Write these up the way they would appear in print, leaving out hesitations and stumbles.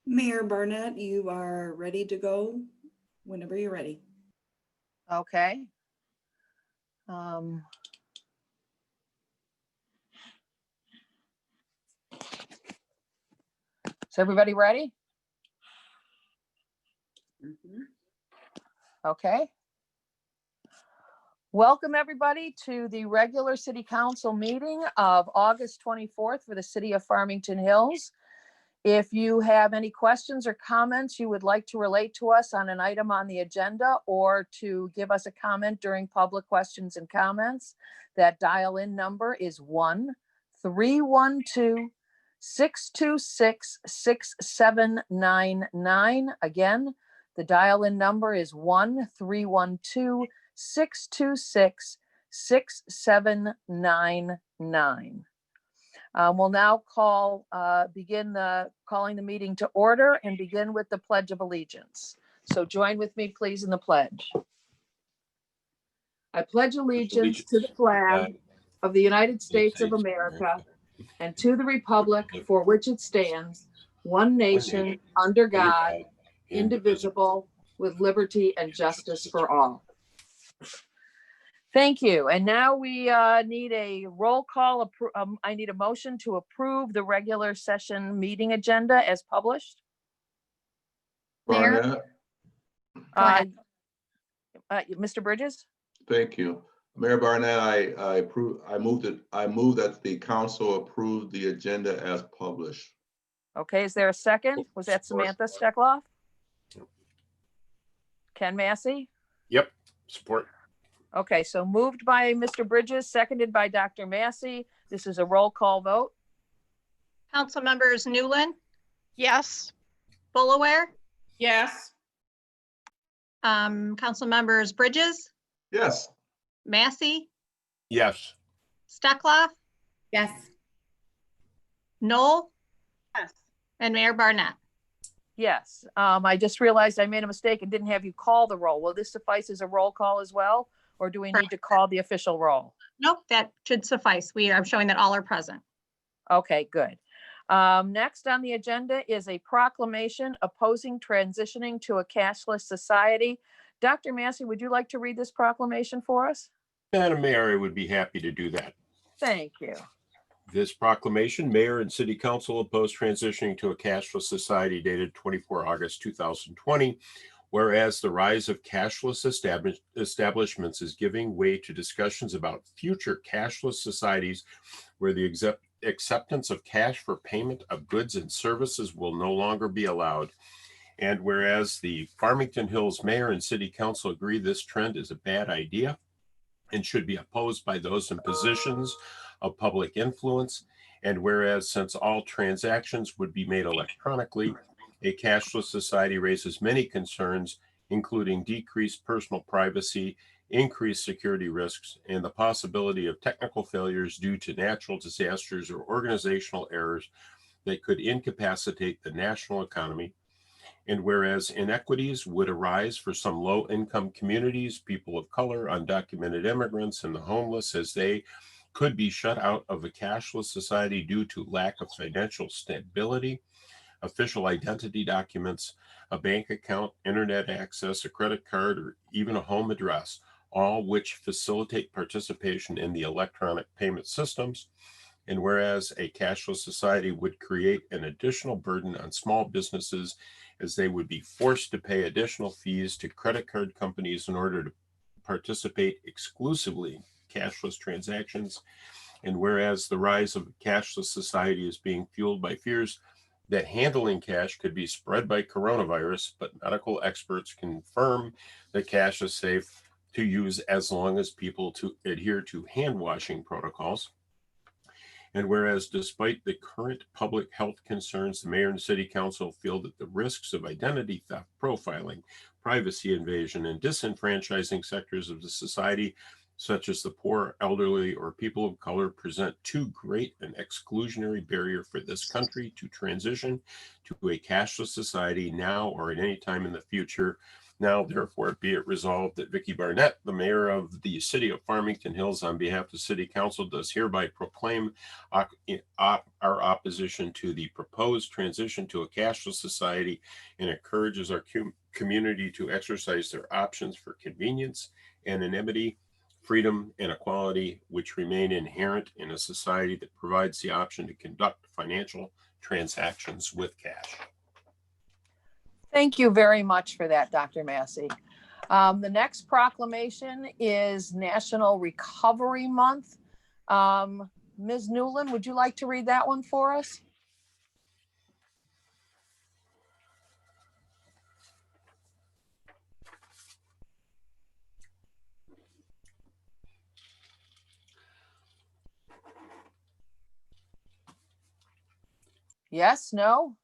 Mayor Barnett, you are ready to go whenever you're ready. Okay. Is everybody ready? Okay. Welcome everybody to the regular city council meeting of August 24th for the city of Farmington Hills. If you have any questions or comments you would like to relate to us on an item on the agenda or to give us a comment during public questions and comments, that dial-in number is 1-312-626-6799. Again, the dial-in number is 1-312-626-6799. We'll now begin calling the meeting to order and begin with the Pledge of Allegiance. So join with me, please, in the pledge. I pledge allegiance to the flag of the United States of America and to the republic for which it stands, one nation, under God, indivisible, with liberty and justice for all. Thank you. And now we need a roll call. I need a motion to approve the regular session meeting agenda as published. Barnett. Mr. Bridges? Thank you. Mayor Barnett, I move that the council approve the agenda as published. Okay, is there a second? Was that Samantha Steckloff? Ken Massey? Yep, support. Okay, so moved by Mr. Bridges, seconded by Dr. Massey. This is a roll call vote. Council members Newland, Yes. Bullaware, Yes. council members Bridges, Yes. Massey, Yes. Steckloff, Yes. Knoll, Yes. and Mayor Barnett. Yes, I just realized I made a mistake and didn't have you call the roll. Will this suffice as a roll call as well? Or do we need to call the official roll? Nope, that should suffice. We are showing that all are present. Okay, good. Next on the agenda is a proclamation opposing transitioning to a cashless society. Dr. Massey, would you like to read this proclamation for us? Madam Mayor, I would be happy to do that. Thank you. This proclamation, Mayor and City Council oppose transitioning to a cashless society, dated 24 August 2020. Whereas the rise of cashless establishments is giving way to discussions about future cashless societies where the acceptance of cash for payment of goods and services will no longer be allowed. And whereas the Farmington Hills Mayor and City Council agree this trend is a bad idea and should be opposed by those in positions of public influence. And whereas since all transactions would be made electronically, a cashless society raises many concerns, including decreased personal privacy, increased security risks, and the possibility of technical failures due to natural disasters or organizational errors that could incapacitate the national economy. And whereas inequities would arise for some low-income communities, people of color, undocumented immigrants, and the homeless, as they could be shut out of a cashless society due to lack of financial stability, official identity documents, a bank account, internet access, a credit card, or even a home address, all which facilitate participation in the electronic payment systems. And whereas a cashless society would create an additional burden on small businesses as they would be forced to pay additional fees to credit card companies in order to participate exclusively in cashless transactions. And whereas the rise of a cashless society is being fueled by fears that handling cash could be spread by coronavirus, but medical experts confirm that cash is safe to use as long as people to adhere to hand washing protocols. And whereas despite the current public health concerns, the mayor and city council feel that the risks of identity theft, profiling, privacy invasion, and disenfranchising sectors of the society, such as the poor, elderly, or people of color, present too great an exclusionary barrier for this country to transition to a cashless society now or at any time in the future. Now, therefore, be it resolved that Vicki Barnett, the mayor of the city of Farmington Hills, on behalf of the city council, does hereby proclaim our opposition to the proposed transition to a cashless society and encourages our community to exercise their options for convenience, anonymity, freedom, and equality, which remain inherent in a society that provides the option to conduct financial transactions with cash. Thank you very much for that, Dr. Massey. The next proclamation is National Recovery Month. Ms. Newland, would you like to read that one for us? Yes, no?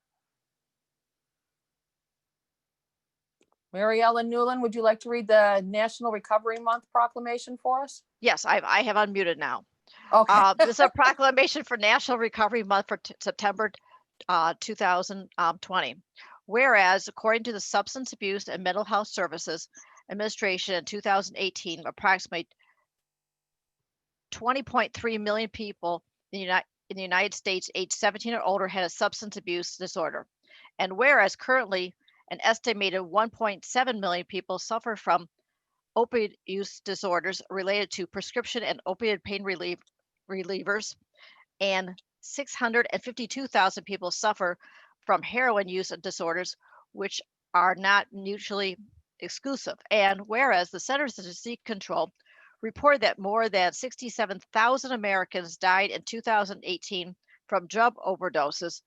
Mary Ellen Newland, would you like to read the National Recovery Month proclamation for us? Yes, I have unmuted now. Okay. This is a proclamation for National Recovery Month for September 2020. Whereas, according to the Substance Abuse and Mental Health Services Administration in 2018, approximately 20.3 million people in the United States aged 17 or older had a substance abuse disorder. And whereas currently an estimated 1.7 million people suffer from opioid use disorders related to prescription and opioid pain relievers, and 652,000 people suffer from heroin use disorders, which are not mutually exclusive. And whereas the Centers for Disease Control reported that more than 67,000 Americans died in 2018 from drug overdoses,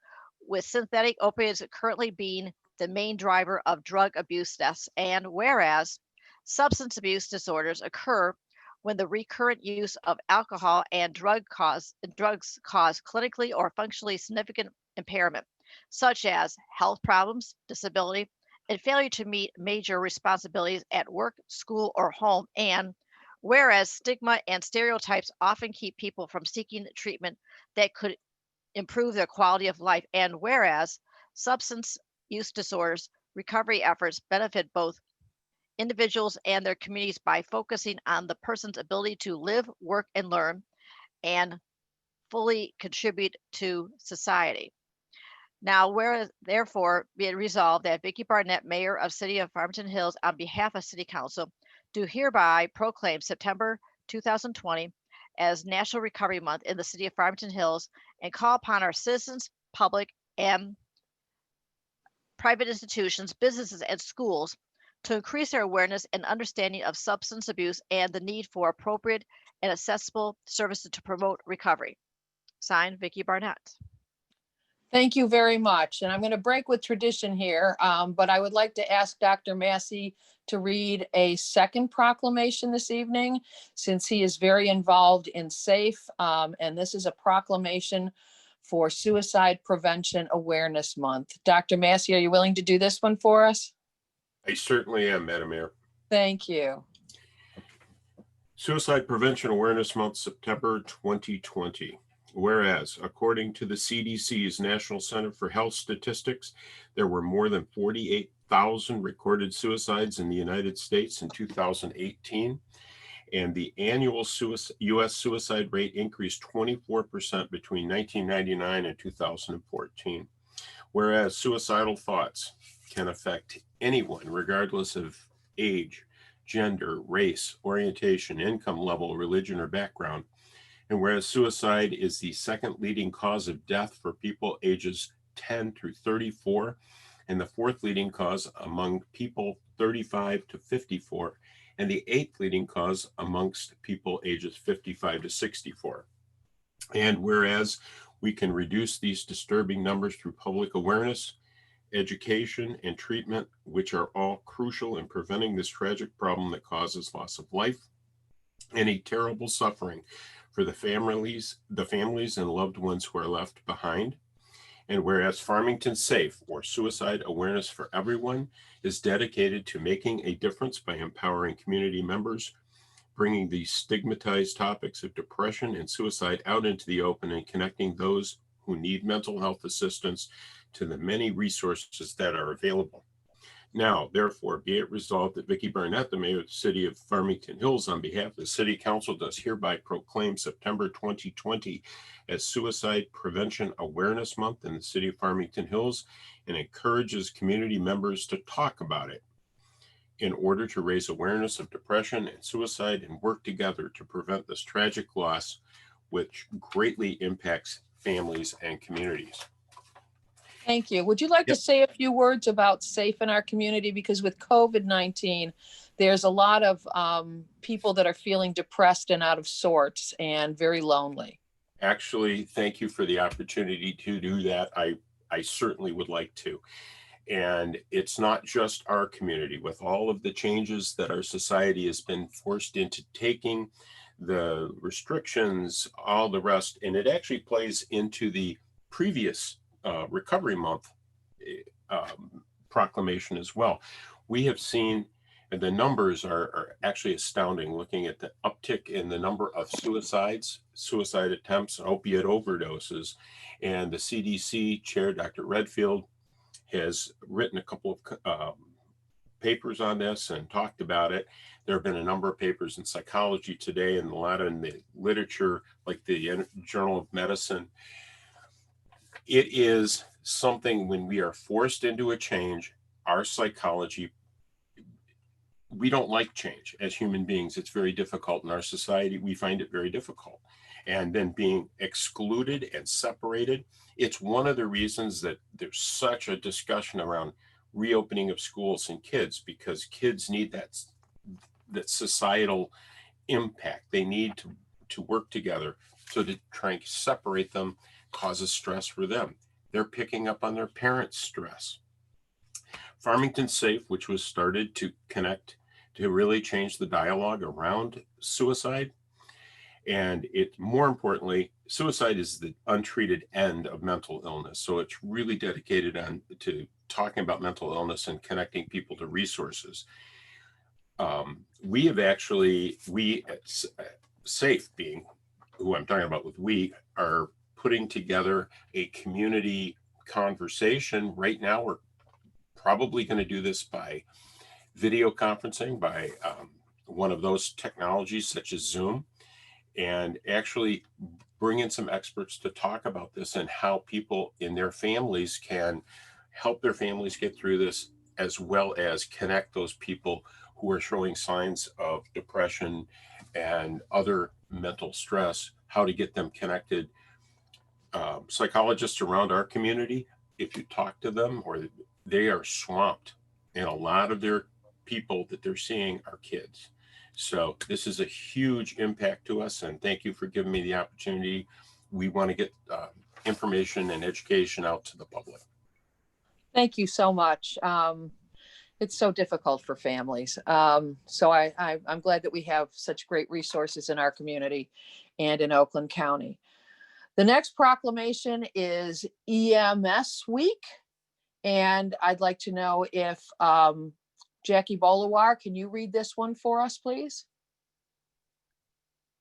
with synthetic opioids currently being the main driver of drug abuse deaths. And whereas substance abuse disorders occur when the recurrent use of alcohol and drugs cause clinically or functionally significant impairment, such as health problems, disability, and failure to meet major responsibilities at work, school, or home. And whereas stigma and stereotypes often keep people from seeking treatment that could improve their quality of life. And whereas substance use disorders recovery efforts benefit both individuals and their communities by focusing on the person's ability to live, work, and learn, and fully contribute to society. Now, where therefore be it resolved that Vicki Barnett, Mayor of City of Farmington Hills, on behalf of City Council, do hereby proclaim September 2020 as National Recovery Month in the City of Farmington Hills, and call upon our citizens, public, and private institutions, businesses, and schools to increase their awareness and understanding of substance abuse and the need for appropriate and accessible services to promote recovery. Signed, Vicki Barnett. Thank you very much. And I'm going to break with tradition here, but I would like to ask Dr. Massey to read a second proclamation this evening, since he is very involved in SAFE. And this is a proclamation for Suicide Prevention Awareness Month. Dr. Massey, are you willing to do this one for us? I certainly am, Madam Mayor. Thank you. Suicide Prevention Awareness Month, September 2020. Whereas, according to the CDC's National Center for Health Statistics, there were more than 48,000 recorded suicides in the United States in 2018, and the annual U.S. suicide rate increased 24% between 1999 and 2014. Whereas suicidal thoughts can affect anyone, regardless of age, gender, race, orientation, income level, religion, or background. And whereas suicide is the second leading cause of death for people ages 10 through 34, and the fourth leading cause among people 35 to 54, and the eighth leading cause amongst people ages 55 to 64. And whereas we can reduce these disturbing numbers through public awareness, education, and treatment, which are all crucial in preventing this tragic problem that causes loss of life and a terrible suffering for the families and loved ones who are left behind. And whereas Farmington Safe, or Suicide Awareness for Everyone, is dedicated to making a difference by empowering community members, bringing these stigmatized topics of depression and suicide out into the open, and connecting those who need mental health assistance to the many resources that are available. Now, therefore, be it resolved that Vicki Barnett, the mayor of the city of Farmington Hills, on behalf of the city council, does hereby proclaim September 2020 as Suicide Prevention Awareness Month in the city of Farmington Hills, and encourages community members to talk about it in order to raise awareness of depression and suicide and work together to prevent this tragic loss, which greatly impacts families and communities. Thank you. Would you like to Yep. say a few words about SAFE in our community? Because with COVID-19, there's a lot of people that are feeling depressed and out of sorts and very lonely. Actually, thank you for the opportunity to do that. I certainly would like to. And it's not just our community. With all of the changes that our society has been forced into taking, the restrictions, all the rest, and it actually plays into the previous Recovery Month proclamation as well. We have seen, and the numbers are actually astounding, looking at the uptick in the number of suicides, suicide attempts, and opiate overdoses. And the CDC chair, Dr. Redfield, has written a couple of papers on this and talked about it. There have been a number of papers in Psychology Today and a lot in the literature, like the Journal of Medicine. It is something, when we are forced into a change, our psychology, we don't like change as human beings. It's very difficult in our society. We find it very difficult. And then being excluded and separated, it's one of the reasons that there's such a discussion around reopening of schools and kids, because kids need that societal impact. They need to work together. So to try and separate them causes stress for them. They're picking up on their parents' stress. Farmington Safe, which was started to connect, to really change the dialogue around suicide. And it, more importantly, suicide is the untreated end of mental illness. So it's really dedicated to talking about mental illness and connecting people to resources. We at SAFE, being who I'm talking about with we, are putting together a community conversation. Right now, we're probably going to do this by video conferencing, by one of those technologies such as Zoom, and actually bring in some experts to talk about this and how people in their families can help their families get through this, as well as connect those people who are showing signs of depression and other mental stress, how to get them connected. Psychologists around our community, if you talk to them, or they are swamped, and a lot of their people that they're seeing are kids. So this is a huge impact to us, and thank you for giving me the opportunity. We want to get information and education out to the public. Thank you so much. It's so difficult for families. So I'm glad that we have such great resources in our community and in Oakland County. The next proclamation is EMS Week. And I'd like to know if Jackie Bolawar, can you read this one for us, please?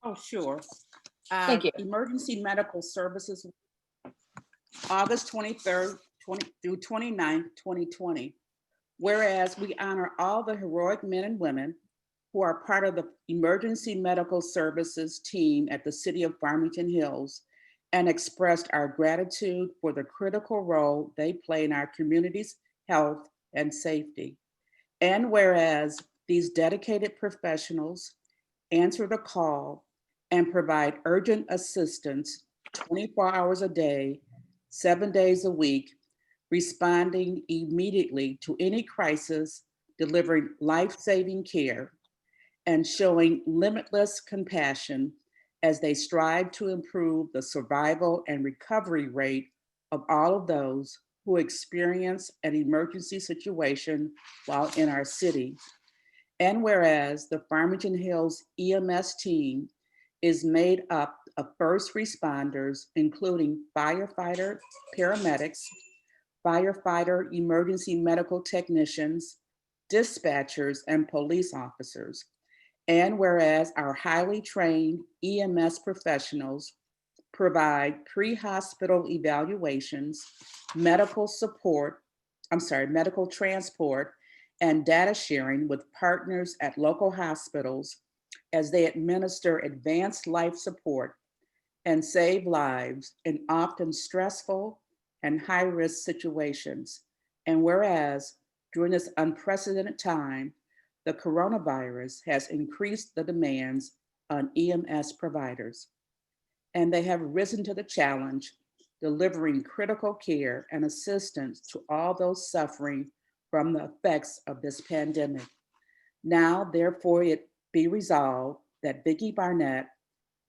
Oh, sure. Thank you. Emergency Medical Services, August 23rd through 29th, 2020. Whereas we honor all the heroic men and women who are part of the Emergency Medical Services team at the City of Farmington Hills, and expressed our gratitude for the critical role they play in our community's health and safety. And whereas these dedicated professionals answer the call and provide urgent assistance 24 hours a day, 7 days a week, responding immediately to any crisis, delivering life-saving care, and showing limitless compassion as they strive to improve the survival and recovery rate of all of those who experience an emergency situation while in our city. And whereas the Farmington Hills EMS team is made up of first responders, including firefighter, paramedics, firefighter emergency medical technicians, dispatchers, and police officers. And whereas our highly trained EMS professionals provide pre-hospital evaluations, medical transport, and data sharing with partners at local hospitals as they administer advanced life support and save lives in often stressful and high-risk situations. And whereas during this unprecedented time, the coronavirus has increased the demands on EMS providers, and they have risen to the challenge, delivering critical care and assistance to all those suffering from the effects of this pandemic. Now, therefore, it be resolved that Vicki Barnett,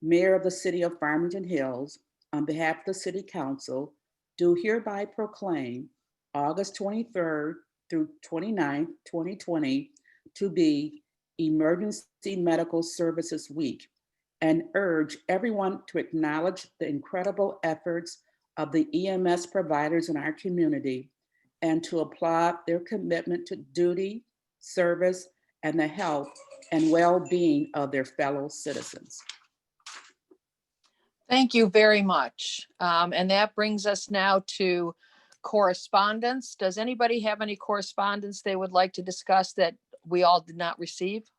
Mayor of the City of Farmington Hills, on behalf of the City Council, do hereby proclaim August 23rd through 29th, 2020, to be Emergency Medical Services Week, and urge everyone to acknowledge the incredible efforts of the EMS providers in our community and to applaud their commitment to duty, service, and the health and well-being of their fellow citizens. Thank you very much. And that brings us now to correspondence. Does anybody have any correspondence they would like to discuss that we all did not receive?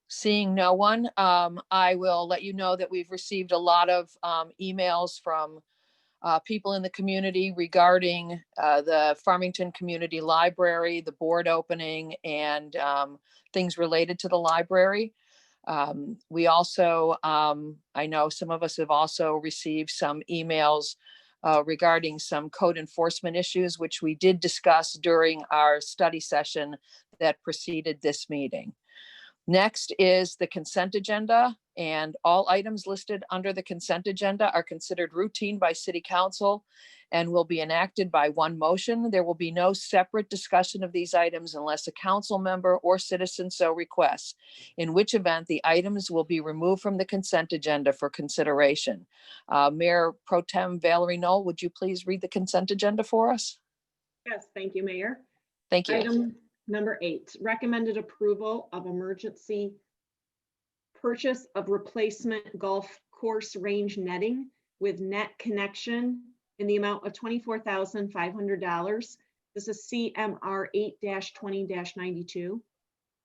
Seeing no one, I will let you know that we've received a lot of emails from people in the community regarding the Farmington Community Library, the board opening, and things related to the library. We also, I know some of us have also received some emails regarding some code enforcement issues, which we did discuss during our study session that preceded this meeting. Next is the consent agenda, and all items listed under the consent agenda are considered routine by City Council and will be enacted by one motion. There will be no separate discussion of these items unless a council member or citizen so requests, in which event the items will be removed from the consent agenda for consideration. Mayor Pro Tem Valerie Knoll, would you please read the consent agenda for us? Yes, thank you, Mayor. Thank you. Item number 8, recommended approval of emergency purchase of replacement golf course range netting with net connection in the amount of $24,500. This is CMR 8-20-92.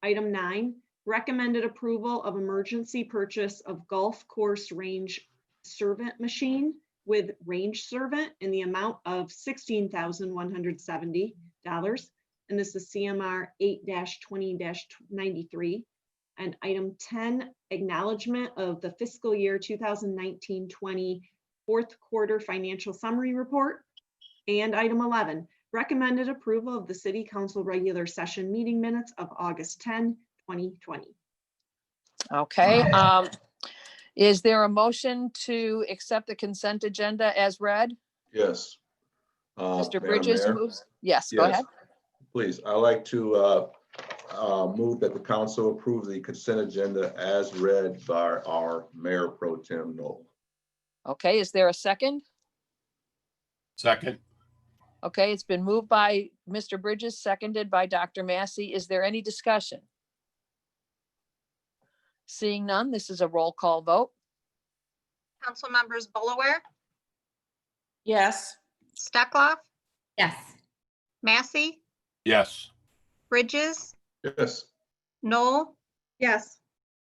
Item 9, recommended approval of emergency purchase of golf course range servant machine with range servant in the amount of $16,170. And this is CMR 8-20-93. And item 10, acknowledgement of the fiscal year 2019-20 fourth quarter financial summary report. And item 11, recommended approval of the City Council regular session meeting minutes of August 10, 2020. Okay. Is there a motion to accept the consent agenda as read? Yes. Mr. Madam Bridges Mayor? moves. Yes, go Yes, ahead. please. I'd like to move that the council approve the consent agenda as read by our Mayor Pro Tem Knoll. Okay, is there a second? Second. Okay, it's been moved by Mr. Bridges, seconded by Dr. Massey. Is there any discussion? Seeing none, this is a roll call vote. Council members Bullower, Yes. Steckloff, Yes. Massey, Yes. Bridges, Yes. Knoll, Yes.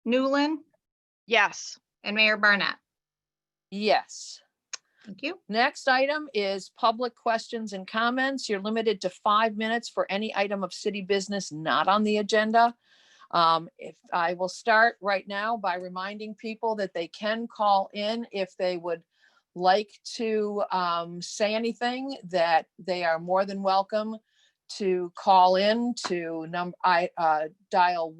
Newland, Yes. and Mayor Barnett. Yes. Thank you. Next item is public questions and comments. You're limited to 5 minutes for any item of city business not on the agenda. If I will start right now by reminding people that they can call in if they would like to say anything, that they are more than welcome to call in to dial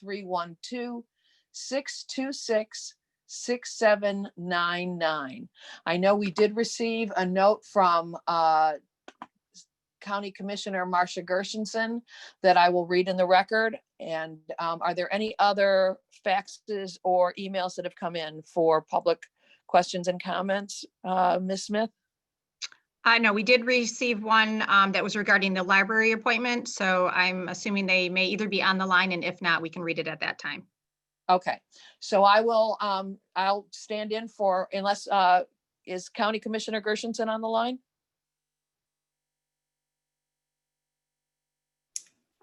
1-312-626-6799. I know we did receive a note from County Commissioner Marcia Gershenson that I will read in the record. And are there any other faxes or emails that have come in for public questions and comments, Ms. Smith? No, we did receive one that was regarding the library appointment. So I'm assuming they may either be on the line, and if not, we can read it at that time. Okay, so I will, I'll stand in for, unless, is County Commissioner Gershenson on the line?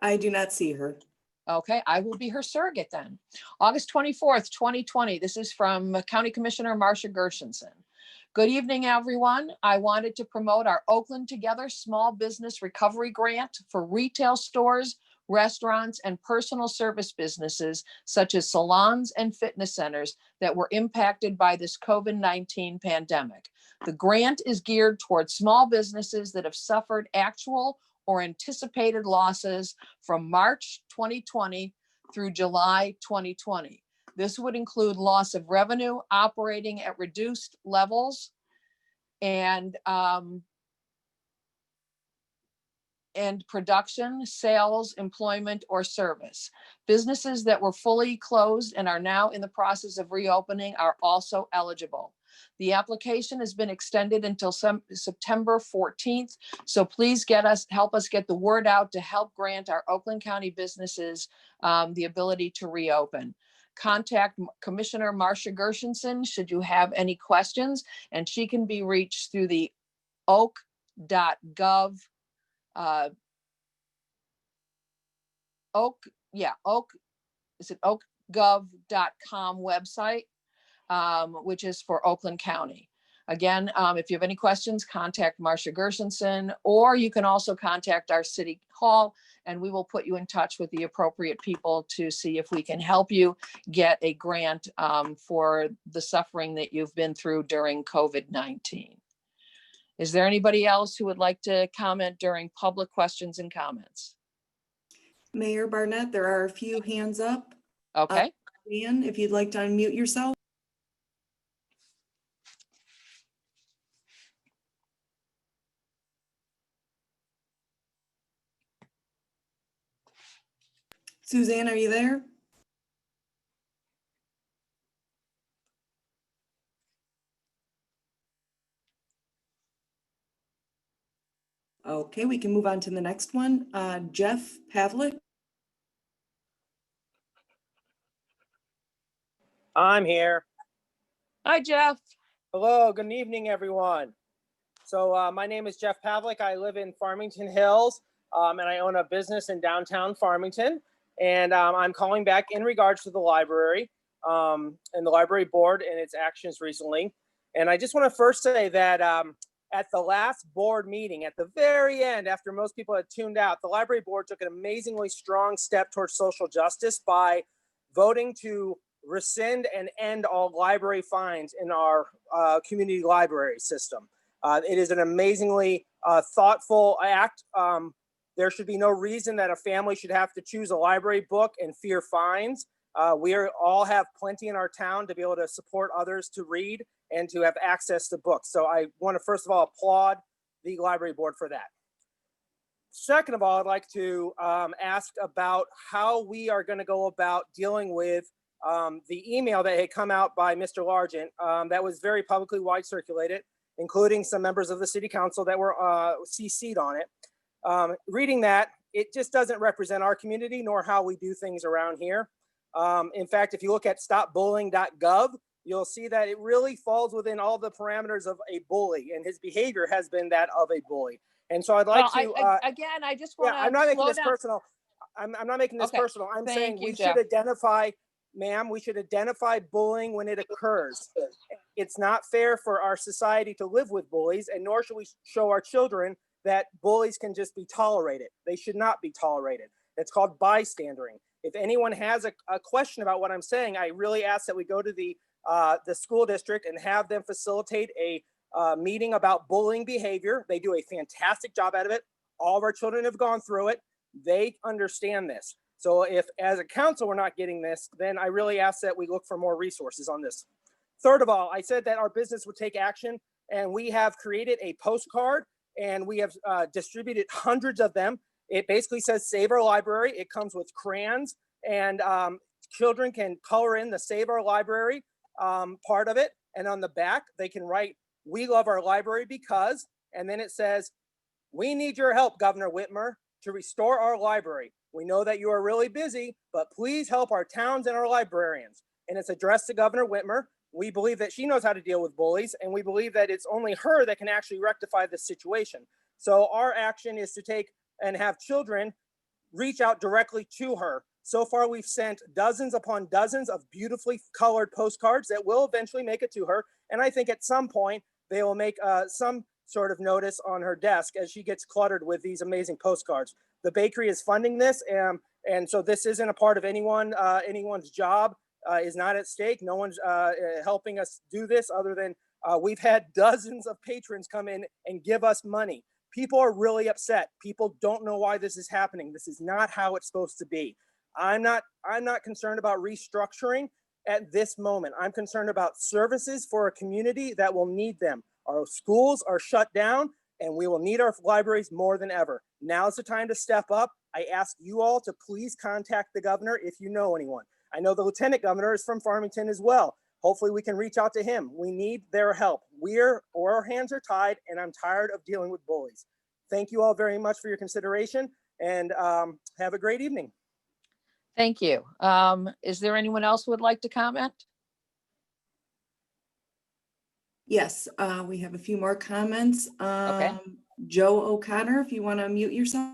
I do not see her. Okay, I will be her surrogate then. August 24th, 2020. This is from County Commissioner Marcia Gershenson. Good evening, everyone. I wanted to promote our Oakland Together Small Business Recovery Grant for retail stores, restaurants, and personal service businesses such as salons and fitness centers that were impacted by this COVID-19 pandemic. The grant is geared towards small businesses that have suffered actual or anticipated losses from March 2020 through July 2020. This would include loss of revenue, operating at reduced levels, and production, sales, employment, or service. Businesses that were fully closed and are now in the process of reopening are also eligible. The application has been extended until September 14th. So please help us get the word out to help grant our Oakland County businesses the ability to reopen. Contact Commissioner Marcia Gershenson should you have any questions, and she can be reached through the oak.gov oakgov.com website, which is for Oakland County. Again, if you have any questions, contact Marcia Gershenson, or you can also contact our City Hall, and we will put you in touch with the appropriate people to see if we can help you get a grant for the suffering that you've been through during COVID-19. Is there anybody else who would like to comment during public questions and comments? Mayor Barnett, there are a few hands up. Okay. Dan, if you'd like to unmute yourself. Suzanne, are you there? Okay, we can move on to the next one. Jeff Pavlik. I'm here. Hi, Jeff. Hello, good evening, everyone. So my name is Jeff Pavlik. I live in Farmington Hills, and I own a business in downtown Farmington. And I'm calling back in regards to the library and the library board and its actions recently. And I just want to first say that at the last board meeting, at the very end, after most people had tuned out, the library board took an amazingly strong step towards social justice by voting to rescind and end all library fines in our community library system. It is an amazingly thoughtful act. There should be no reason that a family should have to choose a library book and fear fines. We all have plenty in our town to be able to support others to read and to have access to books. So I want to first of all applaud the library board for that. Second of all, I'd like to ask about how we are going to go about dealing with the email that had come out by Mr. Largent that was very publicly wide circulated, including some members of the city council that were CC'd on it. Reading that, it just doesn't represent our community nor how we do things around here. In fact, if you look at stopbullying.gov, you'll see that it really falls within all the parameters of a bully, and his behavior has been that of a bully. And so I'd like to again, I just want to I'm not making this down. personal. I'm not making this Okay. personal. I'm Thank saying you, we Jeff. should identify, ma'am, we should identify bullying when it occurs. It's not fair for our society to live with bullies, and nor should we show our children that bullies can just be tolerated. They should not be tolerated. It's called bystandering. If anyone has a question about what I'm saying, I really ask that we go to the school district and have them facilitate a meeting about bullying behavior. They do a fantastic job out of it. All of our children have gone through it. They understand this. So if as a council, we're not getting this, then I really ask that we look for more resources on this. Third of all, I said that our business would take action, and we have created a postcard, and we have distributed hundreds of them. It basically says Save Our Library. It comes with crayons, and children can color in the Save Our Library part of it. And on the back, they can write, "We love our library because," and then it says, "We need your help, Governor Whitmer, to restore our library. We know that you are really busy, but please help our towns and our librarians." And it's addressed to Governor Whitmer. We believe that she knows how to deal with bullies, and we believe that it's only her that can actually rectify this situation. So our action is to take and have children reach out directly to her. So far, we've sent dozens upon dozens of beautifully colored postcards that will eventually make it to her. And I think at some point, they will make some sort of notice on her desk as she gets cluttered with these amazing postcards. The bakery is funding this, and so this isn't a part of anyone's job. Is not at stake. No one's helping us do this other than we've had dozens of patrons come in and give us money. People are really upset. People don't know why this is happening. This is not how it's supposed to be. I'm not concerned about restructuring at this moment. I'm concerned about services for a community that will need them. Our schools are shut down, and we will need our libraries more than ever. Now's the time to step up. I ask you all to please contact the governor if you know anyone. I know the lieutenant governor is from Farmington as well. Hopefully we can reach out to him. We need their help. Our hands are tied, and I'm tired of dealing with bullies. Thank you all very much for your consideration, and have a great evening. Thank you. Is there anyone else who would like to comment? Yes, we have a few more comments. Okay. Joe O'Connor, if you want to mute yourself.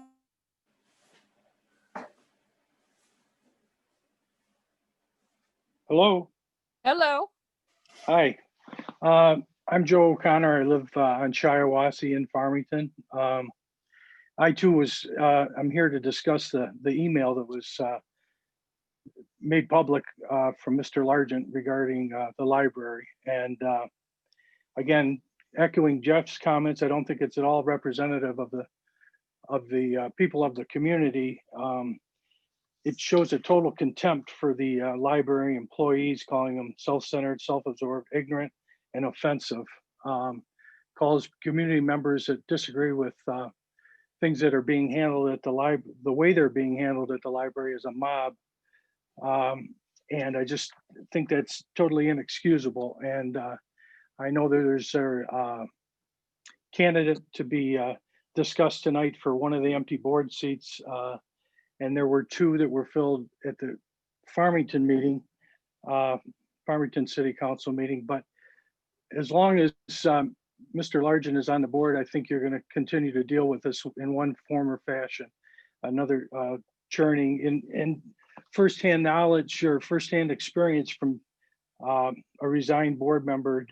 Hello. Hello. Hi. I'm Joe O'Connor. I live on Shiawassee in Farmington. I too was, I'm here to discuss the email that was made public from Mr. Largent regarding the library. And again, echoing Jeff's comments, I don't think it's at all representative of the people of the community. It shows a total contempt for the library employees, calling them self-centered, self-absorbed, ignorant, and offensive. Calls community members that disagree with things that are being handled at the library, the way they're being handled at the library as a mob. And I just think that's totally inexcusable. And I know that there's a candidate to be discussed tonight for one of the empty board seats. And there were two that were filled at the Farmington meeting, Farmington City Council meeting. But as long as Mr. Largent is on the board, I think you're going to continue to deal with this in one form or fashion. Another churning in firsthand knowledge or firsthand experience from a resigned board member,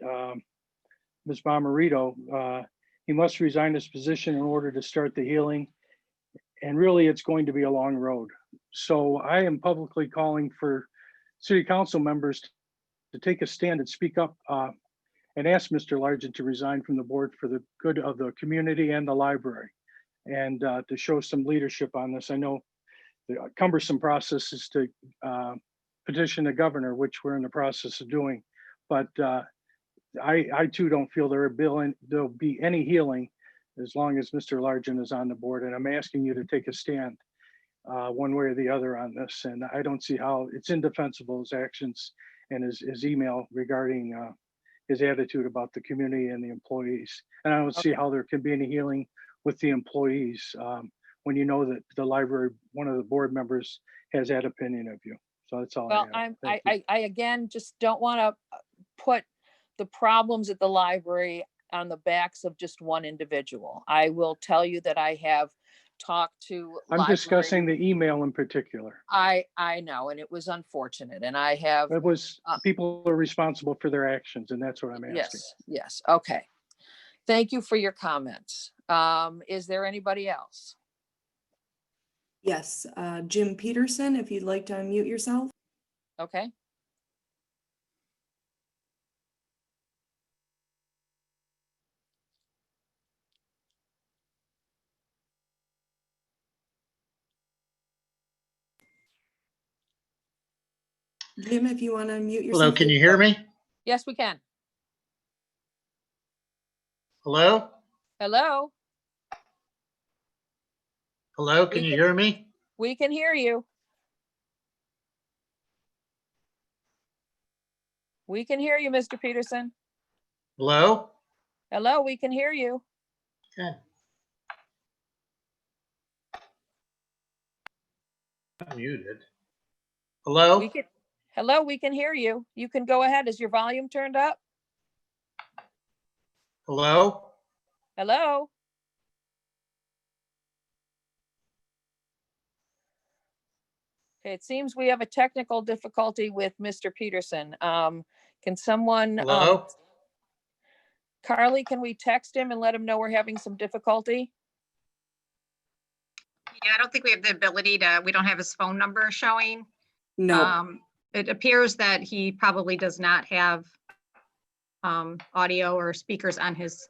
Ms. Bomarito. He must resign his position in order to start the healing. And really, it's going to be a long road. So I am publicly calling for city council members to take a stand and speak up and ask Mr. Largent to resign from the board for the good of the community and the library, and to show some leadership on this. I know the cumbersome process is to petition the governor, which we're in the process of doing. But I too don't feel there'll be any healing as long as Mr. Largent is on the board. And I'm asking you to take a stand one way or the other on this. And I don't see how it's indefensible, his actions and his email regarding his attitude about the community and the employees. And I don't see how there can be any healing with the employees when you know that the library, one of the board members has that opinion of you. So that's all Well, I have. I again, just don't want to put the problems at the library on the backs of just one individual. I will tell you that I have talked to. I'm discussing the email in particular. I know, and it was unfortunate, and I have. It was, people are responsible for their actions, and that's what I'm asking. Yes, okay. Thank you for your comments. Is there anybody else? Yes, Jim Peterson, if you'd like to unmute yourself. Okay. Jim, if you want to unmute yourself. Hello, can you hear me? Yes, we can. Hello? Hello, Hello, can you hear me? we can hear you. We can hear you, Mr. Peterson. Hello? Hello, we can hear you. Okay. I'm muted. Hello? Hello, we can hear you. You can go ahead. Is your volume turned up? Hello? Hello? Okay, it seems we have a technical difficulty with Mr. Peterson. Can someone, Hello? Carly, can we text him and let him know we're having some difficulty? Yeah, I don't think we have the ability to, we don't have his phone number showing. No, It appears that he probably does not have audio or speakers on his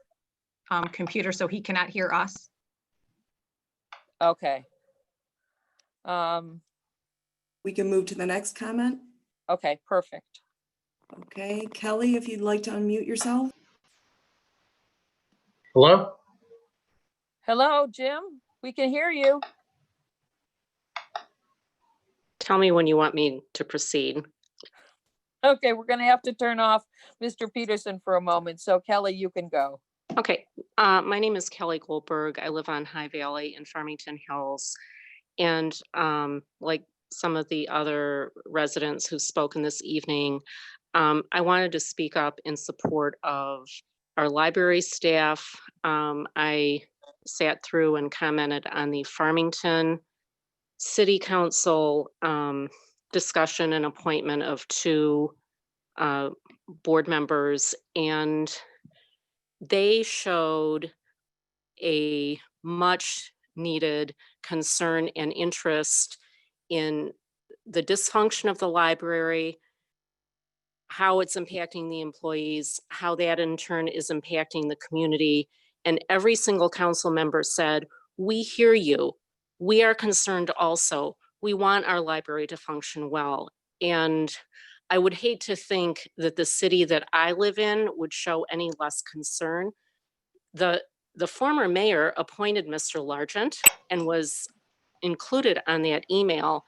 computer, so he cannot hear us. Okay. we can move to the next comment. Okay, perfect. Okay, Kelly, if you'd like to unmute yourself. Hello? Hello, Jim, we can hear you. Tell me when you want me to proceed. Okay, we're gonna have to turn off Mr. Peterson for a moment. So Kelly, you can go. Okay, my name is Kelly Goldberg. I live on High Valley in Farmington Hills. And like some of the other residents who've spoken this evening, I wanted to speak up in support of our library staff. I sat through and commented on the Farmington City Council discussion and appointment of 2 board members, and they showed a much needed concern and interest in the dysfunction of the library, how it's impacting the employees, how that in turn is impacting the community. And every single council member said, we hear you. We are concerned also. We want our library to function well. And I would hate to think that the city that I live in would show any less concern. The former mayor appointed Mr. Largent and was included on that email.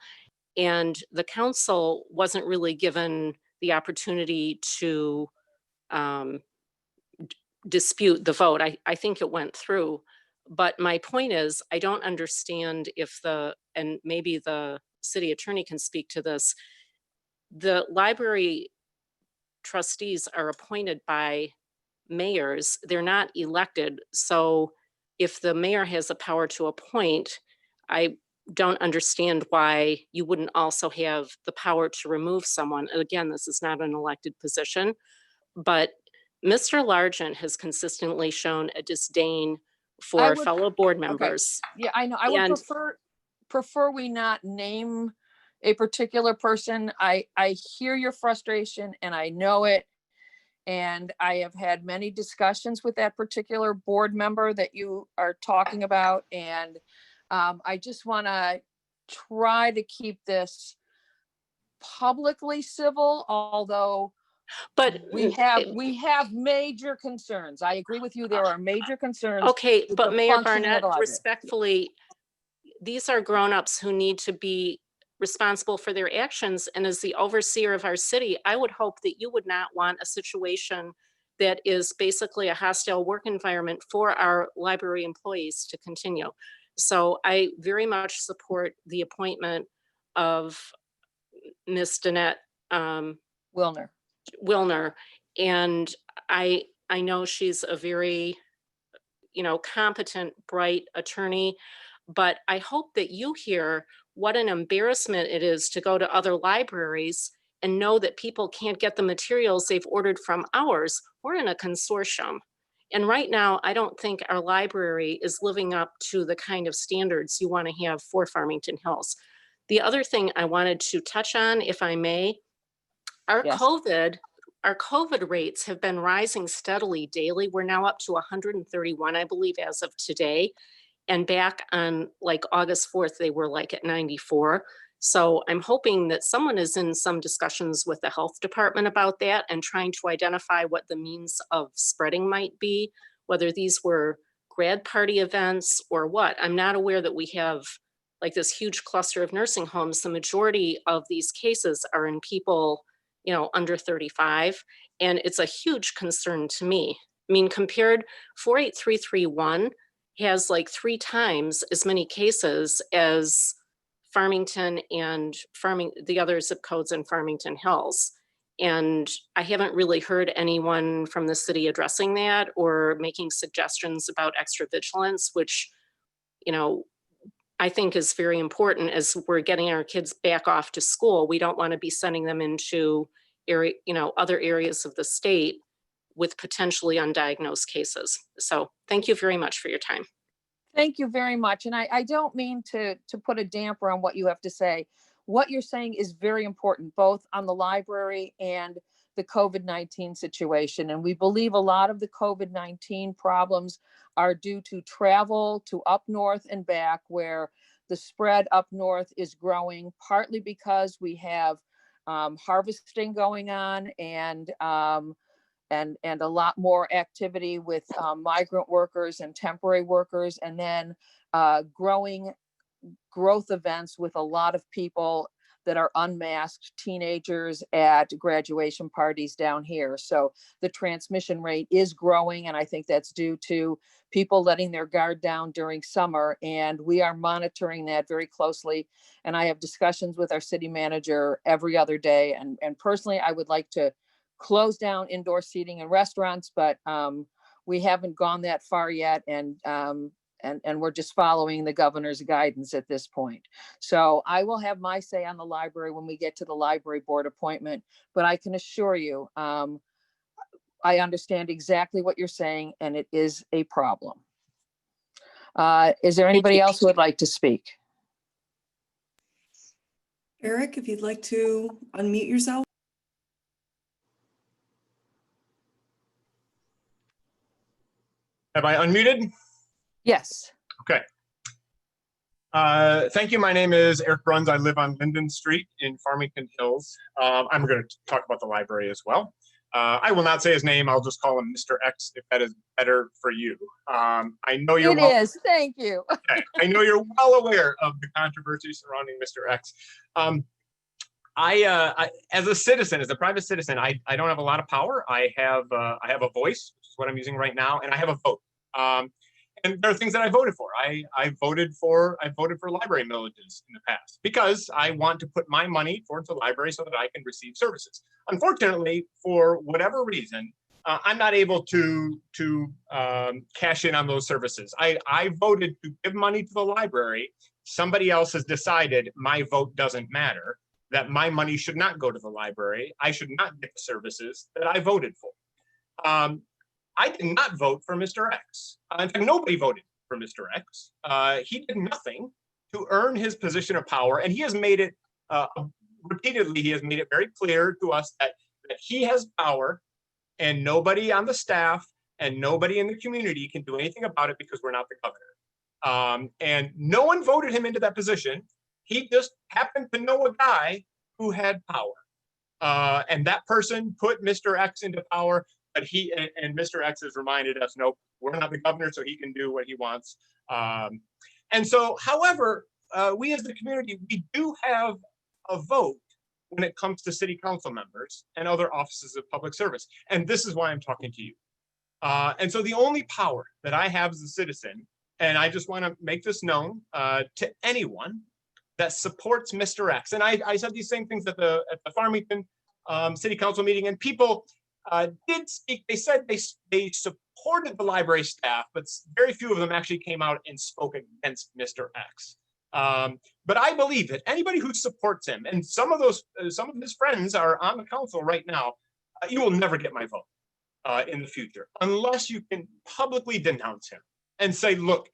And the council wasn't really given the opportunity to dispute the vote. I think it went through. But my point is, I don't understand if and maybe the city attorney can speak to this, the library trustees are appointed by mayors, they're not elected. So if the mayor has the power to appoint, I don't understand why you wouldn't also have the power to remove someone. And again, this is not an elected position, but Mr. Largent has consistently shown a disdain for fellow board members. Yeah, I know. I would And- prefer we not name a particular person. I hear your frustration and I know it. And I have had many discussions with that particular board member that you are talking about. And I just want to try to keep this publicly civil, although But we have major concerns. I agree with you. There are major concerns. Okay, with but the Mayor functioning of Barnett, the library. respectfully, these are grownups who need to be responsible for their actions. And as the overseer of our city, I would hope that you would not want a situation that is basically a hostile work environment for our library employees to continue. So I very much support the appointment of Ms. Danette Wilner. And I know she's a very, competent, bright attorney, but I hope that you hear what an embarrassment it is to go to other libraries and know that people can't get the materials they've ordered from ours. We're in a consortium. And right now, I don't think our library is living up to the kind of standards you want to have for Farmington Hills. The other thing I wanted to touch on, if I may, our Yes. COVID rates have been rising steadily daily. We're now up to 131, I believe, as of today. And back on like August 4th, they were like at 94. So I'm hoping that someone is in some discussions with the health department about that and trying to identify what the means of spreading might be, whether these were grad party events or what. I'm not aware that we have like this huge cluster of nursing homes. The majority of these cases are in people, you know, under 35. And it's a huge concern to me. I mean, compared 48331 has like 3 times as many cases as Farmington and the other zip codes in Farmington Hills. And I haven't really heard anyone from the city addressing that or making suggestions about extra vigilance, which, you know, I think is very important as we're getting our kids back off to school. We don't want to be sending them into other areas of the state with potentially undiagnosed cases. So thank you very much for your time. Thank you very much. And I don't mean to put a damper on what you have to say. What you're saying is very important, both on the library and the COVID-19 situation. And we believe a lot of the COVID-19 problems are due to travel to up north and back, where the spread up north is growing, partly because we have harvesting going on and a lot more activity with migrant workers and temporary workers, and then growth events with a lot of people that are unmasked, teenagers at graduation parties down here. So the transmission rate is growing, and I think that's due to people letting their guard down during summer, and we are monitoring that very closely. And I have discussions with our city manager every other day, and personally, I would like to close down indoor seating in restaurants, but we haven't gone that far yet, and we're just following the governor's guidance at this point. So I will have my say on the library when we get to the library board appointment, but I can assure you, I understand exactly what you're saying, and it is a problem. Is there anybody else who would like to speak? Eric, if you'd like to unmute yourself. Have I unmuted? Yes. Okay. Thank you. My name is Eric Bruns. I live on Linden Street in Farmington Hills. I'm going to talk about the library as well. I will not say his name. I'll just call him Mr. X if that is better for you. I know you're Thank you. Okay. I know you're well aware of the controversy surrounding Mr. X. I as a citizen, as a private citizen, I don't have a lot of power. I have a voice, which is what I'm using right now, and I have a vote. And there are things that I voted for. I voted for library millages in the past because I want to put my money towards the library so that I can receive services. Unfortunately, for whatever reason, I'm not able to cash in on those services. I voted to give money to the library. Somebody else has decided my vote doesn't matter, that my money should not go to the library. I should not get the services that I voted for. I did not vote for Mr. X. In fact, nobody voted for Mr. X. He did nothing to earn his position of power, and he has made it repeatedly. He has made it very clear to us that he has power, and nobody on the staff and nobody in the community can do anything about it because we're not the governor. And no one voted him into that position. He just happened to know a guy who had power, and that person put Mr. X into power. But and Mr. X has reminded us, nope, we're not the governor, so he can do what he wants. And so, however, we as the community, we do have a vote when it comes to city council members and other offices of public service. And this is why I'm talking to you. And so the only power that I have as a citizen, and I just want to make this known to anyone that supports Mr. X. And I said these same things at the Farmington City Council meeting, and people did speak. They said they supported the library staff, but very few of them actually came out and spoke against Mr. X. But I believe that anybody who supports him, and some of his friends are on the council right now, you will never get my vote. in the future, unless you can publicly denounce him and say, look,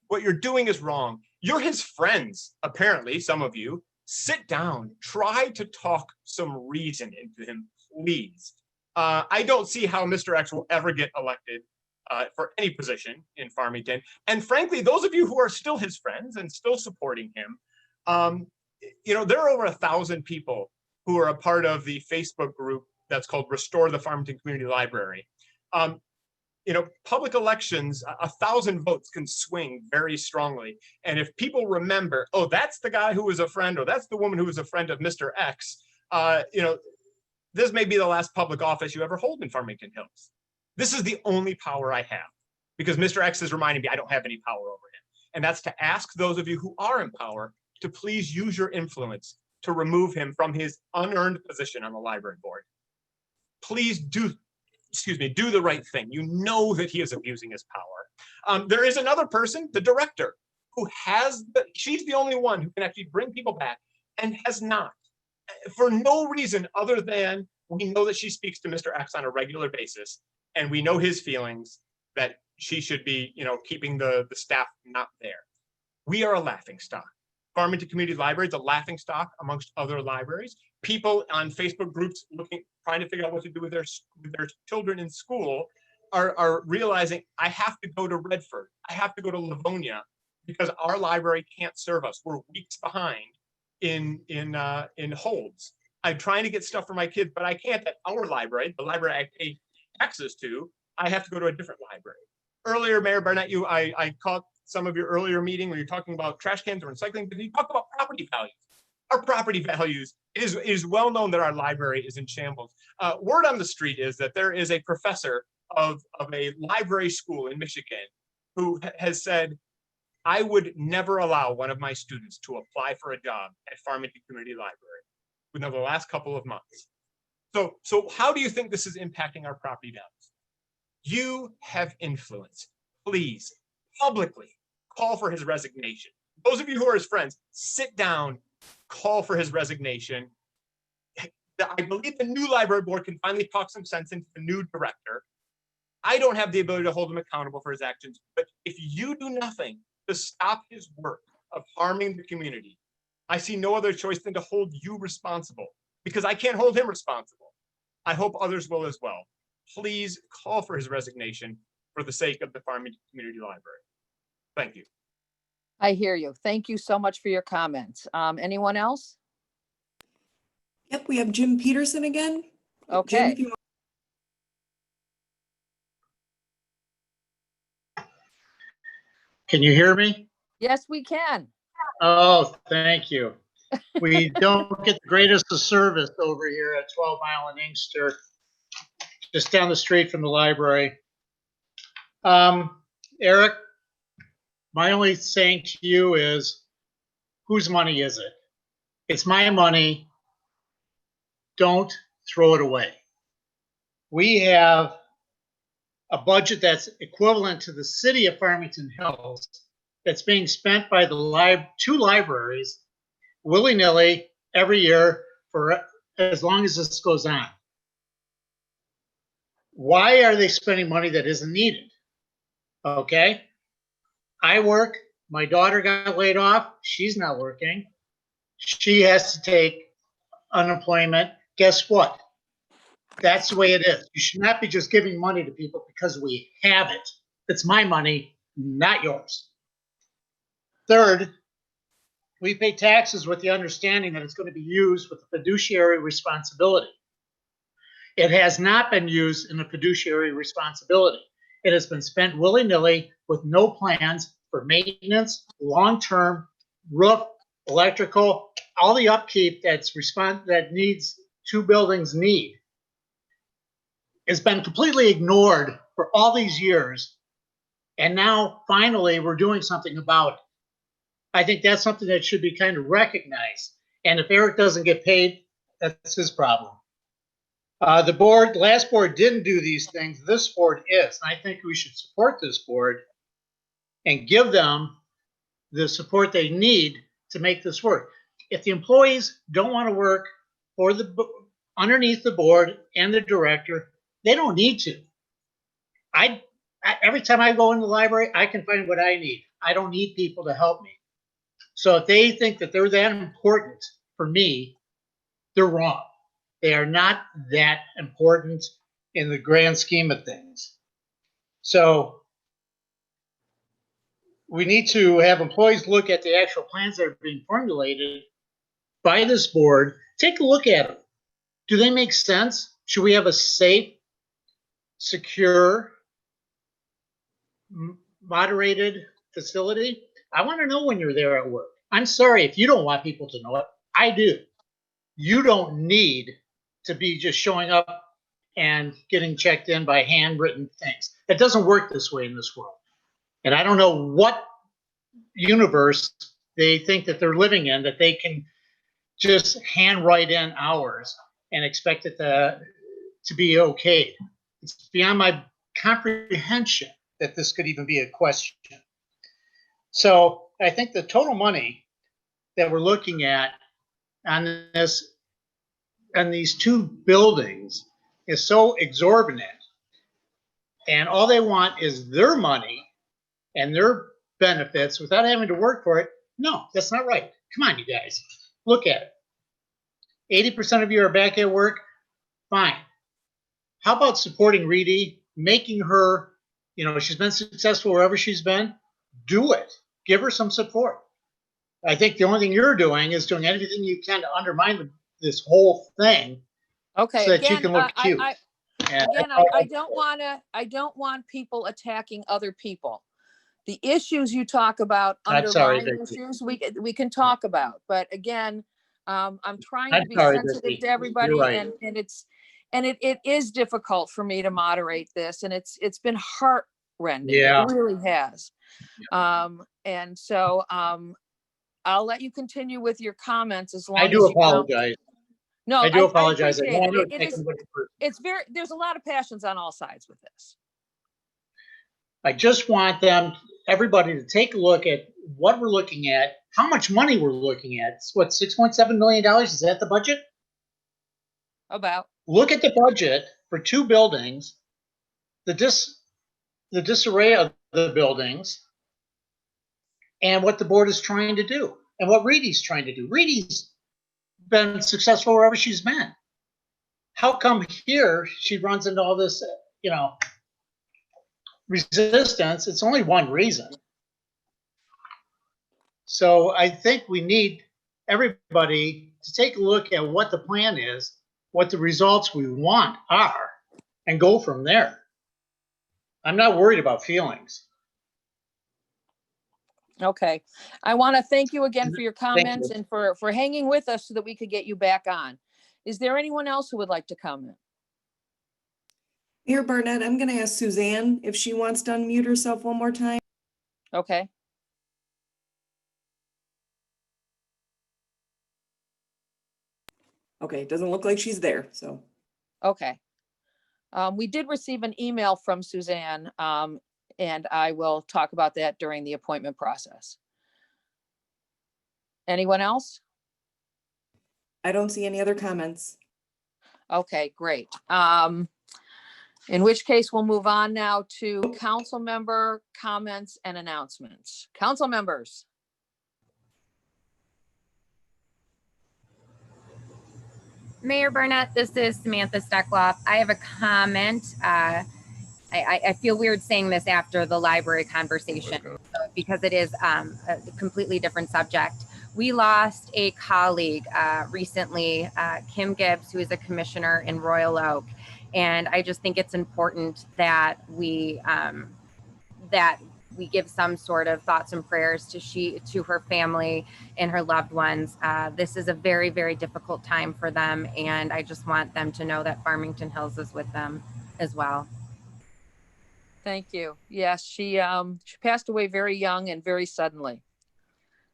what you're doing is wrong. You're his friends, apparently, some of you. Sit down, try to talk some reason into him, please. I don't see how Mr. X will ever get elected for any position in Farmington. And frankly, those of you who are still his friends and still supporting him, there are over 1,000 people who are a part of the Facebook group that's called Restore the Farmington Community Library. Public elections, 1,000 votes can swing very strongly. And if people remember, oh, that's the guy who was a friend, or that's the woman who was a friend of Mr. X, this may be the last public office you ever hold in Farmington Hills. This is the only power I have, because Mr. X is reminding me I don't have any power over him. And that's to ask those of you who are in power to please use your influence to remove him from his unearned position on the library board. Please do the right thing. You know that he is abusing his power. There is another person, the director, who she's the only one who can actually bring people back and has not, for no reason other than we know that she speaks to Mr. X on a regular basis, and we know his feelings that she should be, keeping the staff not there. We are a laughingstock. Farmington Community Library is a laughingstock amongst other libraries. People on Facebook groups trying to figure out what to do with their children in school are realizing I have to go to Redford, I have to go to Livonia, because our library can't serve us. We're weeks behind in holds. I'm trying to get stuff for my kids, but I can't at our library, the library I pay taxes to. I have to go to a different library. Earlier, Mayor Barnett, I caught some of your earlier meeting when you're talking about trash cans or recycling, but you talk about property values. Our property values is well known that our library is in shambles. Word on the street is that there is a professor of a library school in Michigan who has said, I would never allow one of my students to apply for a job at Farmington Community Library within the last couple of months. So how do you think this is impacting our property values? You have influence. Please, publicly, call for his resignation. Those of you who are his friends, sit down, call for his resignation. I believe the new library board can finally talk some sense into the new director. I don't have the ability to hold him accountable for his actions, but if you do nothing to stop his work of harming the community, I see no other choice than to hold you responsible, because I can't hold him responsible. I hope others will as well. Please call for his resignation for the sake of the Farmington Community Library. Thank you. I hear you. Thank you so much for your comments. Anyone else? Yep, we have Jim Peterson again. Jim, Okay. if you want- Can you hear me? Yes, we can. Oh, thank you. We don't get the greatest of service over here at 12 Mile and Inkster, just down the street from the library. Eric, my only saying to you is, whose money is it? It's my money. Don't throw it away. We have a budget that's equivalent to the city of Farmington Hills that's being spent by the two libraries willy-nilly every year for as long as this goes on. Why are they spending money that isn't needed? Okay. I work. My daughter got laid off. She's not working. She has to take unemployment. Guess what? That's the way it is. You should not be just giving money to people because we have it. It's my money, not yours. Third, we pay taxes with the understanding that it's going to be used with a fiduciary responsibility. It has not been used in a fiduciary responsibility. It has been spent willy-nilly with no plans for maintenance, long-term, roof, electrical, all the upkeep that needs two buildings need. It's been completely ignored for all these years. And now finally we're doing something about it. I think that's something that should be kind of recognized. And if Eric doesn't get paid, that's his problem. The last board didn't do these things. This board is. And I think we should support this board and give them the support they need to make this work. If the employees don't want to work for underneath the board and the director, They don't need to. Every time I go in the library, I can find what I need. I don't need people to help me. So if they think that they're that important for me, they're wrong. They are not that important in the grand scheme of things. So we need to have employees look at the actual plans that are being formulated by this board. Take a look at them. Do they make sense? Should we have a safe, secure, moderated facility? I want to know when you're there at work. I'm sorry if you don't want people to know it. I do. You don't need to be just showing up and getting checked in by handwritten things. It doesn't work this way in this world. And I don't know what universe they think that they're living in, that they can just hand write in hours and expect it to be okay. It's beyond my comprehension that this could even be a question. So I think the total money that we're looking at on this, on these two buildings, is so exorbitant. And all they want is their money and their benefits without having to work for it. No, that's not right. Come on, you guys. Look at it. 80% of you are back at work. Fine. How about supporting Reedy, making her, she's been successful wherever she's been. Do it. Give her some support. I think the only thing you're doing is doing everything you can to undermine this whole thing. Okay, So that you again, can look cute. I don't want people attacking other people. The issues you talk about, I'm sorry, underlying Vicky. issues, we can talk about. But again, I'm trying I'm to be sorry, sensitive Vicky. to everybody, You're right. and it is difficult for me to moderate this, and it's been heart-rending. Yeah. It really has. And so I'll let you continue with your comments as long I as do you don't. apologize. No, I do I apologize. I appreciate don't want it. to take anybody personally. It's there's a lot of passions on all sides with this. I just want everybody to take a look at what we're looking at, how much money we're looking at. It's what, $6.7 million? Is that the budget? About. Look at the budget for two buildings, the disarray of the buildings, and what the board is trying to do, and what Reedy's trying to do. Reedy's been successful wherever she's been. How come here she runs into all this, resistance? It's only one reason. So I think we need everybody to take a look at what the plan is, what the results we want are, and go from there. I'm not worried about feelings. Okay. I want to thank you again for your comments you. and for hanging with us so that we could get you back on. Is there anyone else who would like to comment? Mayor Barnett, I'm gonna ask Suzanne if she wants to unmute herself one more time. Okay. Okay, doesn't look like she's there, so. Okay. We did receive an email from Suzanne, and I will talk about that during the appointment process. Anyone else? I don't see any other comments. Okay, great. In which case we'll move on now to council member comments and announcements. Council members. Mayor Burnett, this is Samantha Steckloff. I have a comment. I feel weird saying this after the library conversation because it is a completely different subject. We lost a colleague recently, Kim Gibbs, who is a commissioner in Royal Oak. And I just think it's important that we give some sort of thoughts and prayers to her family and her loved ones. This is a very, very difficult time for them. And I just want them to know that Farmington Hills is with them as well. Thank you. Yes, she passed away very young and very suddenly.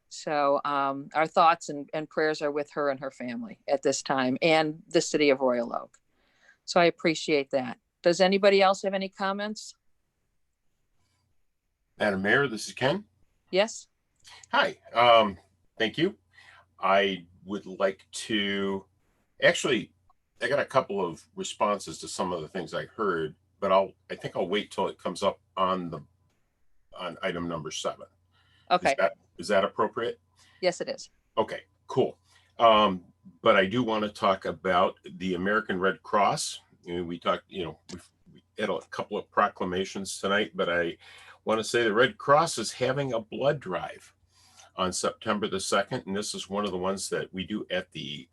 So our thoughts and prayers are with her and her family at this time and the city of Royal Oak. So I appreciate that. Does anybody else have any comments? Madam Mayor, this is Ken. Yes. Hi. Thank you. I would like to actually I got a couple of responses to some of the things I heard, but I think I'll wait till it comes up on item number 7. Okay, Is that appropriate? yes, it is. Okay, cool. But I do want to talk about the American Red Cross. We talked, we had a couple of proclamations tonight, but I want to say the Red Cross is having a blood drive on September the 2nd. And this is one of the ones that we do at the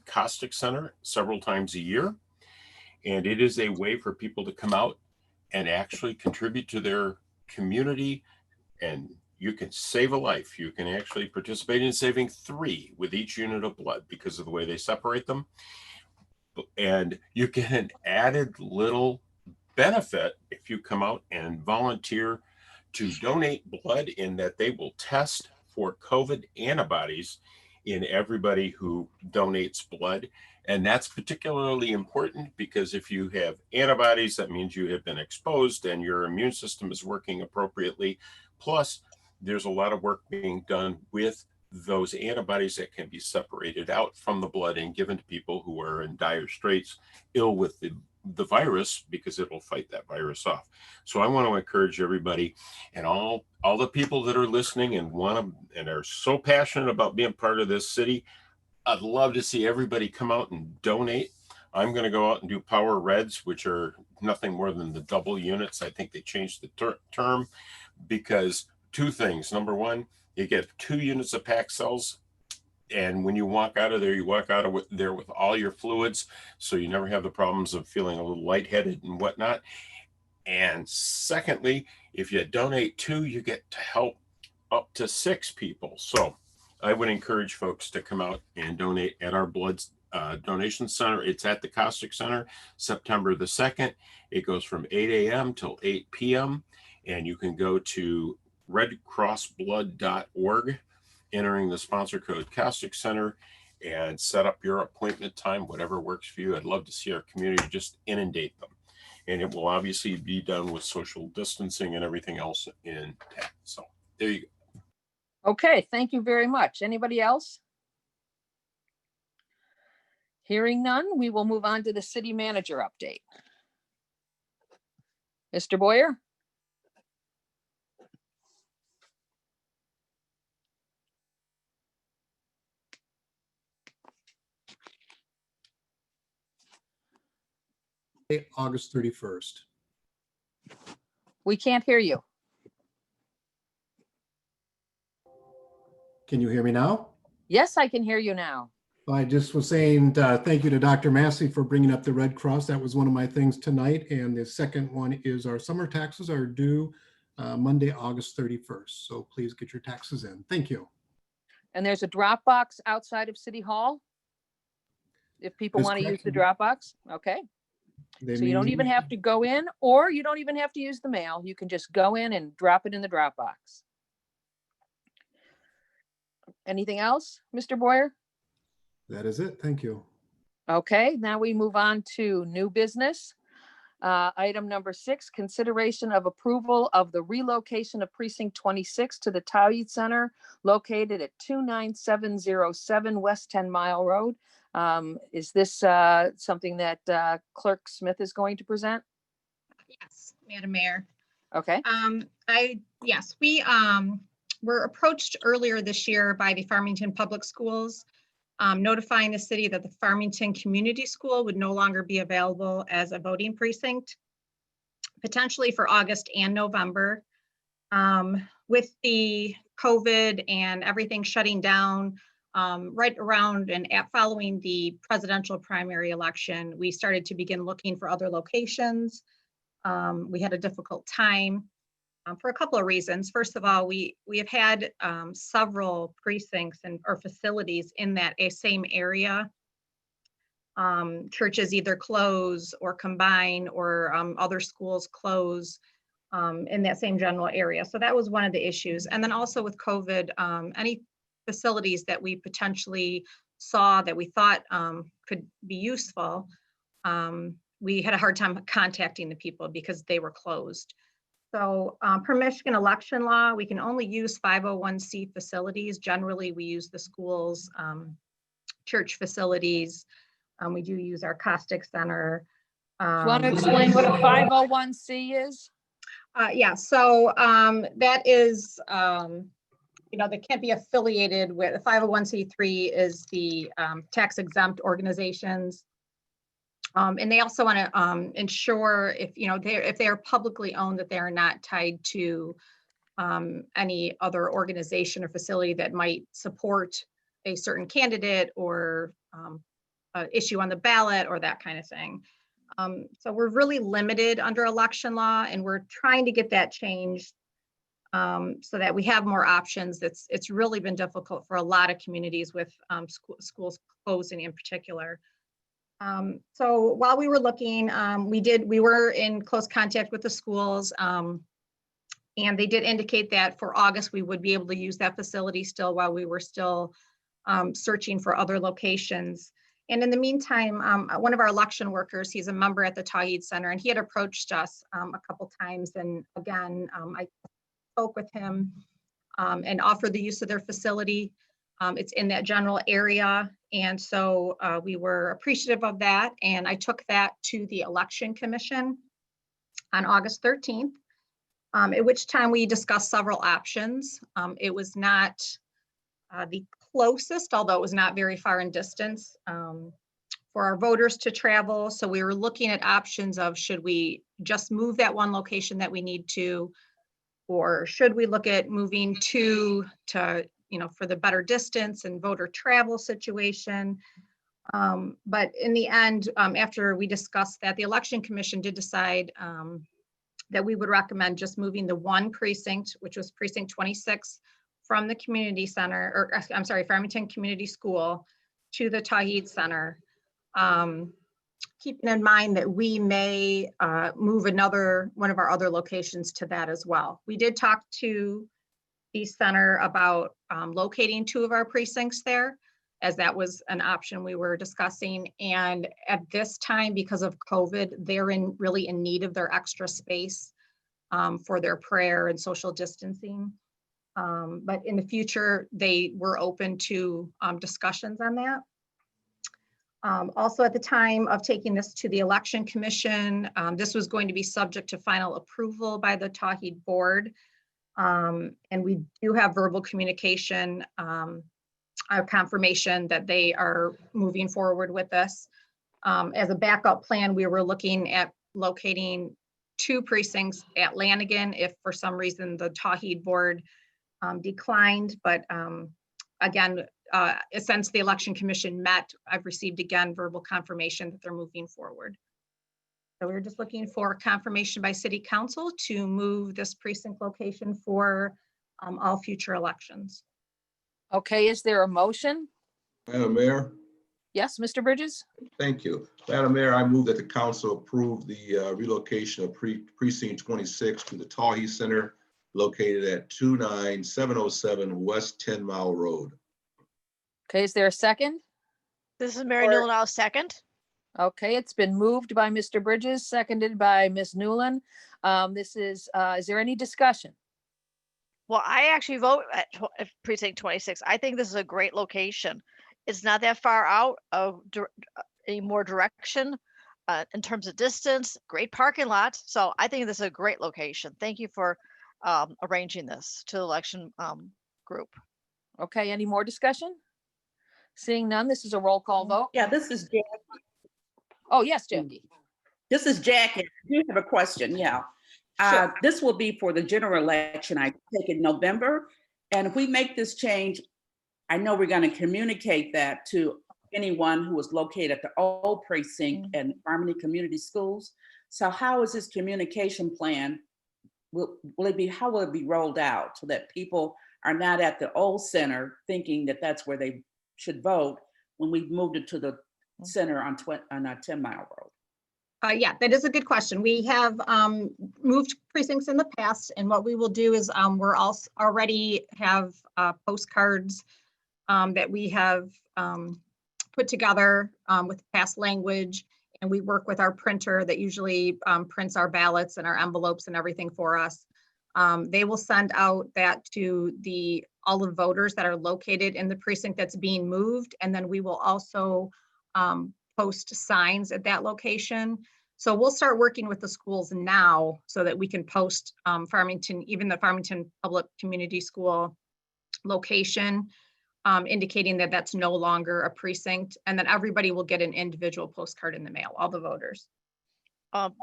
Caustic Center several times a year. And it is a way for people to come out and actually contribute to their community, and you can save a life. You can actually participate in saving 3 with each unit of blood because of the way they separate them. And you get an added little benefit if you come out and volunteer to donate blood, in that they will test for COVID antibodies in everybody who donates blood. And that's particularly important because if you have antibodies, that means you have been exposed and your immune system is working appropriately. Plus, there's a lot of work being done with those antibodies that can be separated out from the blood and given to people who are in dire straits, ill with the virus, because it will fight that virus off. So I want to encourage everybody and all the people that are listening and are so passionate about being part of this city. I'd love to see everybody come out and donate. I'm going to go out and do Power Reds, which are nothing more than the double units. I think they changed the term because 2 things. Number one, you get 2 units of packed cells. And when you walk out of there, you walk out of there with all your fluids. So you never have the problems of feeling a little lightheaded and whatnot. And secondly, if you donate 2, you get to help up to 6 people. So I would encourage folks to come out and donate at our blood donation center. It's at the Caustic Center, September the 2nd. It goes from 8 a.m. till 8 p.m. And you can go to redcrossblood.org, entering the sponsor code Caustic Center, and set up your appointment time, whatever works for you. I'd love to see our community just inundate them. And it will obviously be done with social distancing and everything else intact. So there you go. Okay, thank you very much. Anybody else? Hearing none, we will move on to the city manager update. Mr. Boyer? August 31st. We can't hear you. Can you hear me now? Yes, I can hear you now. I just was saying thank you to Dr. Massey for bringing up the Red Cross. That was one of my things tonight. And the second one is our summer taxes are due Monday, August 31st. So please get your taxes in. Thank you. And there's a drop box outside of City Hall if people That's want to use correct. the drop box. Okay. So you don't even have to go in, or you don't even have to use the mail. You can just go in and drop it in the drop box. Anything else, Mr. Boyer? That is it. Thank you. Okay, now we move on to new business. Item number 6, consideration of approval of the relocation of precinct 26 to the Towye Center located at 29707 West 10 Mile Road. Is this something that Clerk Smith is going to present? Yes, Madam Mayor. Okay. Yes, we were approached earlier this year by the Farmington Public Schools, notifying the city that the Farmington Community School would no longer be available as a voting precinct, potentially for August and November. With the COVID and everything shutting down, right around and following the presidential primary election, we started to begin looking for other locations. We had a difficult time for a couple of reasons. First of all, we have had several precincts or facilities in that same area. Churches either close or combine, or other schools close in that same general area. So that was one of the issues. And then also with COVID, any facilities that we potentially saw that we thought could be useful, we had a hard time contacting the people because they were closed. So per Michigan election law, we can only use 501c facilities. Generally, we use the schools, church facilities, We do use our caustic center. Do you want to explain what a 501c is? Yeah, so that is, that can't be affiliated with, 501c3 is the tax exempt organizations. And they also want to ensure if they are publicly owned, that they are not tied to any other organization or facility that might support a certain candidate or issue on the ballot or that kind of thing. So we're really limited under election law, and we're trying to get that changed so that we have more options. It's really been difficult for a lot of communities with schools closing in particular. So while we were looking, we were in close contact with the schools, and they did indicate that for August, we would be able to use that facility still while we were still searching for other locations. And in the meantime, one of our election workers, he's a member at the Tauheed Center, and he had approached us a couple times. And again, I spoke with him and offered the use of their facility. It's in that general area. And so we were appreciative of that. And I took that to the Election Commission on August 13th, at which time we discussed several options. It was not the closest, although it was not very far in distance for our voters to travel. So we were looking at options of, should we just move that one location that we need to, or should we look at moving to for the better distance and voter travel situation. But in the end, after we discussed that, the Election Commission did decide that we would recommend just moving the one precinct, which was precinct 26, from the community center, or I'm sorry, Farmington Community School to the Tauheed Center. Keeping in mind that we may move one of our other locations to that as well. We did talk to the center about locating two of our precincts there, as that was an option we were discussing. And at this time, because of COVID, they're really in need of their extra space for their prayer and social distancing. But in the future, they were open to discussions on that. Also, at the time of taking this to the Election Commission, this was going to be subject to final approval by the Tauheed Board. And we do have verbal communication, confirmation that they are moving forward with this. As a backup plan, we were looking at locating two precincts at Lanigan if for some reason the Tauheed Board declined. But again, since the Election Commission met, I've received again verbal confirmation that they're moving forward. So we're just looking for confirmation by City Council to move this precinct location for all future elections. Okay, is there a motion? Madam Mayor, Yes, Mr. Bridges? thank you. Madam Mayor, I move that the council approve the relocation of precinct 26 to the Tauheed Center located at 29707 West 10 Mile Road. Okay, is there a second? This is Mary Newland, I'll second. Okay, it's been moved by Mr. Bridges, seconded by Ms. Newland. Is there any discussion? Well, I actually vote at precinct 26. I think this is a great location. It's not that far out of any more direction in terms of distance, great parking lot. So I think this is a great location. Thank you for arranging this to the election group. Okay, any more discussion? Seeing none, this is a roll call vote. Yeah, this is Jackie. Oh, yes, Jackie. This is Jackie. I do have a question, yeah. Sure. This will be for the general election, I take in November. And if we make this change, I know we're going to communicate that to anyone who is located at the old precinct and Farmington Community Schools. So how is this communication plan? How will it be rolled out so that people are not at the old center thinking that that's where they should vote when we've moved it to the center on 10 Mile Road? Yeah, that is a good question. We have moved precincts in the past, and what we will do is we're also already have postcards that we have put together with past language, and we work with our printer that usually prints our ballots and our envelopes and everything for us. They will send out that to all the voters that are located in the precinct that's being moved, and then we will also post signs at that location. So we'll start working with the schools now so that we can post Farmington, even the Farmington Public Community School location, indicating that that's no longer a precinct, and that everybody will get an individual postcard in the mail, all the voters.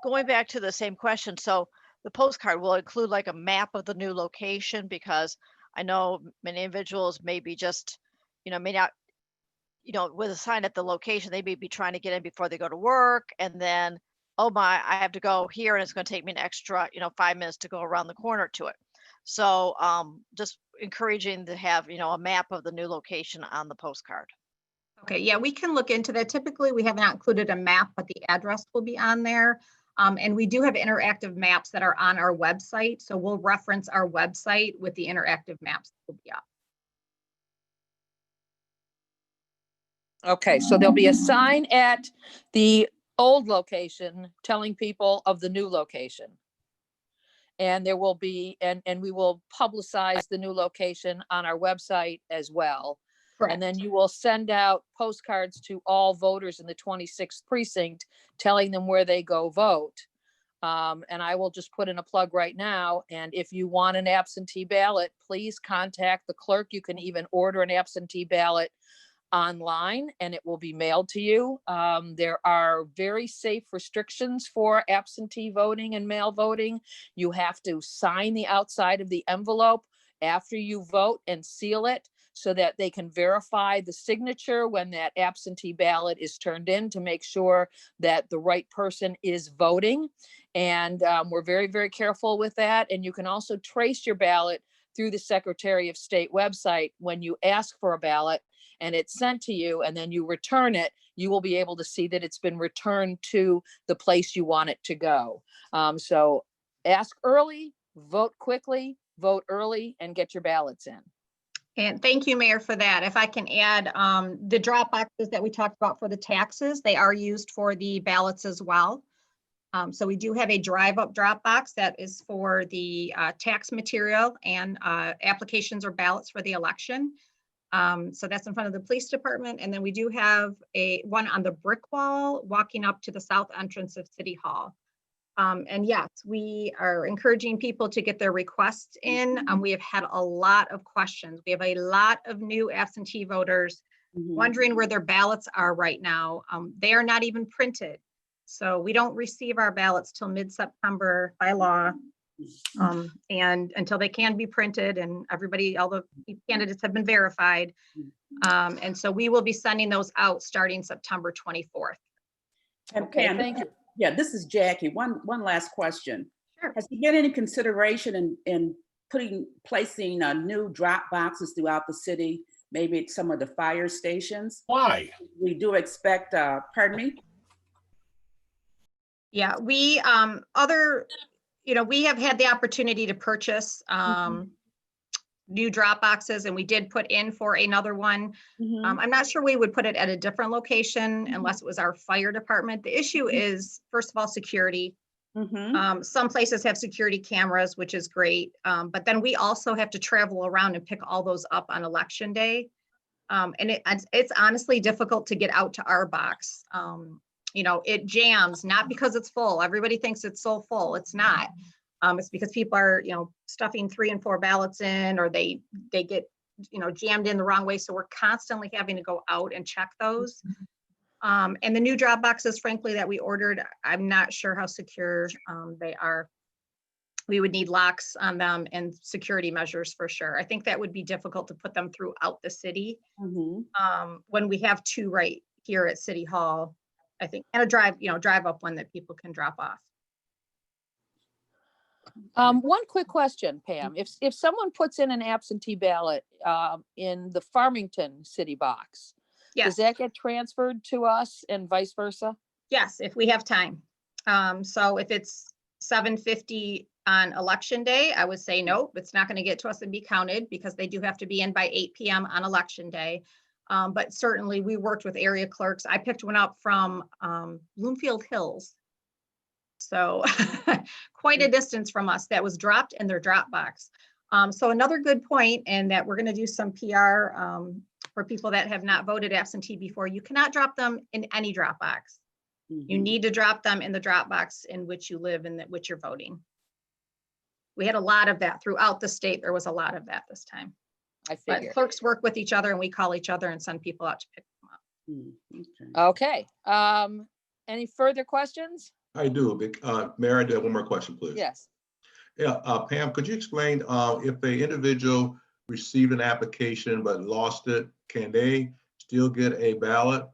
Going back to the same question, so the postcard will include like a map of the new location, because I know many individuals may be just, may not, with a sign at the location, they may be trying to get in before they go to work, and then, oh my, I have to go here and it's going to take me an extra, 5 minutes to go around the corner to it. So just encouraging to have, a map of the new location on the postcard. Okay, yeah, we can look into that. Typically, we have not included a map, but the address will be on there. And we do have interactive maps that are on our website. So we'll reference our website with the interactive maps that will be up. Okay, so there'll be a sign at the old location telling people of the new location. And there will be, and we will publicize the new location on our website as well. Correct. And then you will send out postcards to all voters in the 26th precinct, telling them where they go vote. And I will just put in a plug right now. And if you want an absentee ballot, please contact the clerk. You can even order an absentee ballot online and it will be mailed to you. There are very safe restrictions for absentee voting and mail voting. You have to sign the outside of the envelope after you vote and seal it so that they can verify the signature when that absentee ballot is turned in to make sure that the right person is voting. And we're very, very careful with that. And you can also trace your ballot through the Secretary of State website. When you ask for a ballot and it's sent to you and then you return it, you will be able to see that it's been returned to the place you want it to go. So ask early, vote quickly, vote early, and get your ballots in. And thank you, Mayor, for that. If I can add, the drop boxes that we talked about for the taxes, they are used for the ballots as well. So we do have a drive-up drop box that is for the tax material and applications or ballots for the election. So that's in front of the police department. And then we do have one on the brick wall walking up to the south entrance of City Hall. And yes, we are encouraging people to get their requests in. We have had a lot of questions. We have a lot of new absentee voters wondering where their ballots are right now. They are not even printed. So we don't receive our ballots till mid-September by law. And until they can be printed and everybody, all the candidates have been verified. And so we will be sending those out starting September 24th. Okay, thank you. Yeah, this is Jackie. One last question. Sure. Has there been any consideration in placing new drop boxes throughout the city, maybe at some of the fire stations? Why? We do expect, pardon me? Yeah, we we have had the opportunity to purchase new drop boxes, and we did put in for another one. I'm not sure we would put it at a different location unless it was our fire department. The issue is, first of all, security. Some places have security cameras, which is great. But then we also have to travel around and pick all those up on election day. And it's honestly difficult to get out to our box. It jams, not because it's full. Everybody thinks it's so full. It's not. It's because people are, stuffing 3 and 4 ballots in, or they get, jammed in the wrong way. So we're constantly having to go out and check those. And the new drop boxes, frankly, that we ordered, I'm not sure how secure they are. We would need locks on them and security measures for sure. I think that would be difficult to put them throughout the city. When we have 2 right here at City Hall, I think, and a drive up one that people can drop off. One quick question, Pam. If someone puts in an absentee ballot in the Farmington city box, does that get transferred to us and vice versa? Yes, if we have time. So if it's 7:50 on election day, I would say nope, it's not going to get to us and be counted because they do have to be in by 8 p.m. on election day. But certainly we worked with area clerks. I picked one up from Bloomfield Hills. So quite a distance from us that was dropped in their drop box. So another good point, and that we're going to do some PR for people that have not voted absentee before, you cannot drop them in any drop box. You need to drop them in the drop box in which you live and that which you're voting. We had a lot of that throughout the state. There was a lot of that this time. I But figured. clerks work with each other and we call each other and send people out to pick them up. Okay. Any further questions? I do. Mayor, I do have one more question, please. Yes. Yeah, Pam, could you explain if the individual received an application but lost it, can they still get a ballot?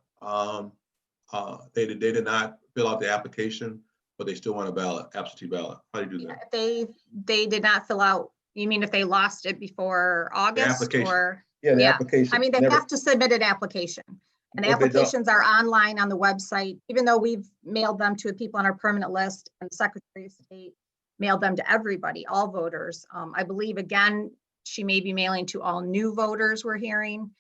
They did not fill out the application, but they still want a ballot, absentee ballot. How do you do that? If they did not fill out, you mean if they lost it before August application. or? Yeah, the Yeah. application. I mean, they never- have to submit an application. And the What they don't- applications are online on the website, even though we've mailed them to the people on our permanent list and the Secretary of State mailed them to everybody, all voters. I believe, again, she may be mailing to all new voters we're hearing.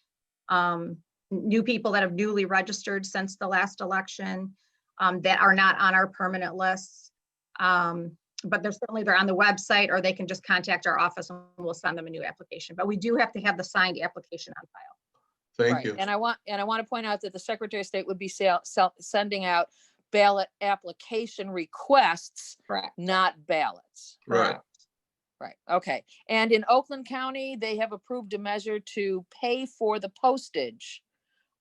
New people that have newly registered since the last election that are not on our permanent lists. But they're on the website, or they can just contact our office and we'll send them a new application. But we do have to have the signed application on file. Thank Right. you. And I want to point out that the Secretary of State would be sending out ballot application requests, Correct. not ballots. Right. Right. Okay. And in Oakland County, they have approved a measure to pay for the postage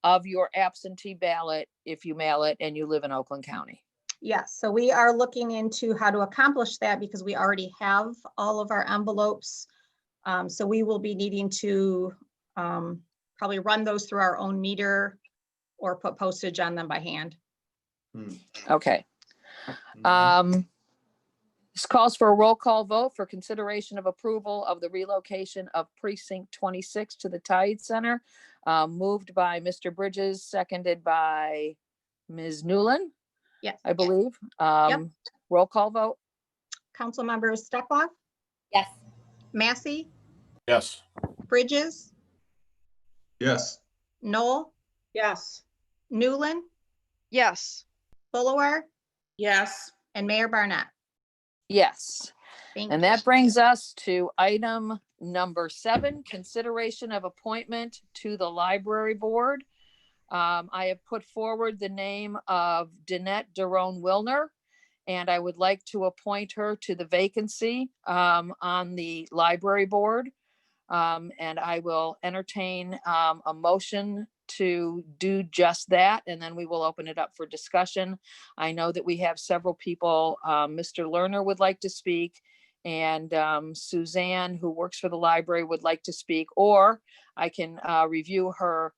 of your absentee ballot if you mail it and you live in Oakland County. Yes, so we are looking into how to accomplish that because we already have all of our envelopes. So we will be needing to probably run those through our own meter or put postage on them by hand. Okay. This calls for a roll call vote for consideration of approval of the relocation of precinct 26 to the Tide Center. Moved by Mr. Bridges, seconded by Ms. Newland, Yes. I believe. Roll call vote. Council members Steckloff, Yes. Massey, Yes. Bridges, Yes. Knoll, Yes. Newland, Yes. Bullower, Yes. and Mayor Barnett. Yes. Thank And you. that brings us to item number 7, consideration of appointment to the library board. I have put forward the name of Danette Wilner, and I would like to appoint her to the vacancy on the library board. And I will entertain a motion to do just that, and then we will open it up for discussion. I know that we have several people. Mr. Lerner would like to speak, and Suzanne, who works for the library, would like to speak, or I can review her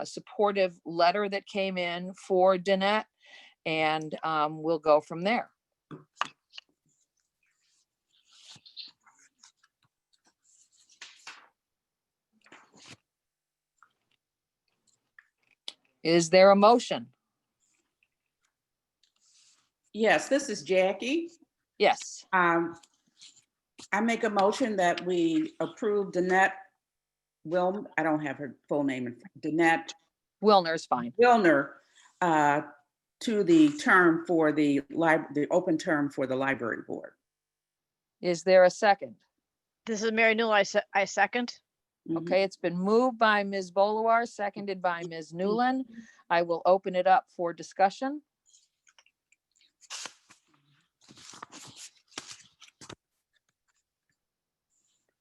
supportive letter that came in for Danette, and we'll go from there. Is there a motion? Yes, this is Jackie. Yes. I make a motion that we approve Danette I don't have her full name, Danette Wilner is fine. Wilner to the term for the open term for the library board. Is there a second? This is Mary Newell. I second. Okay, it's been moved by Ms. Bolivar, seconded by Ms. Newland. I will open it up for discussion.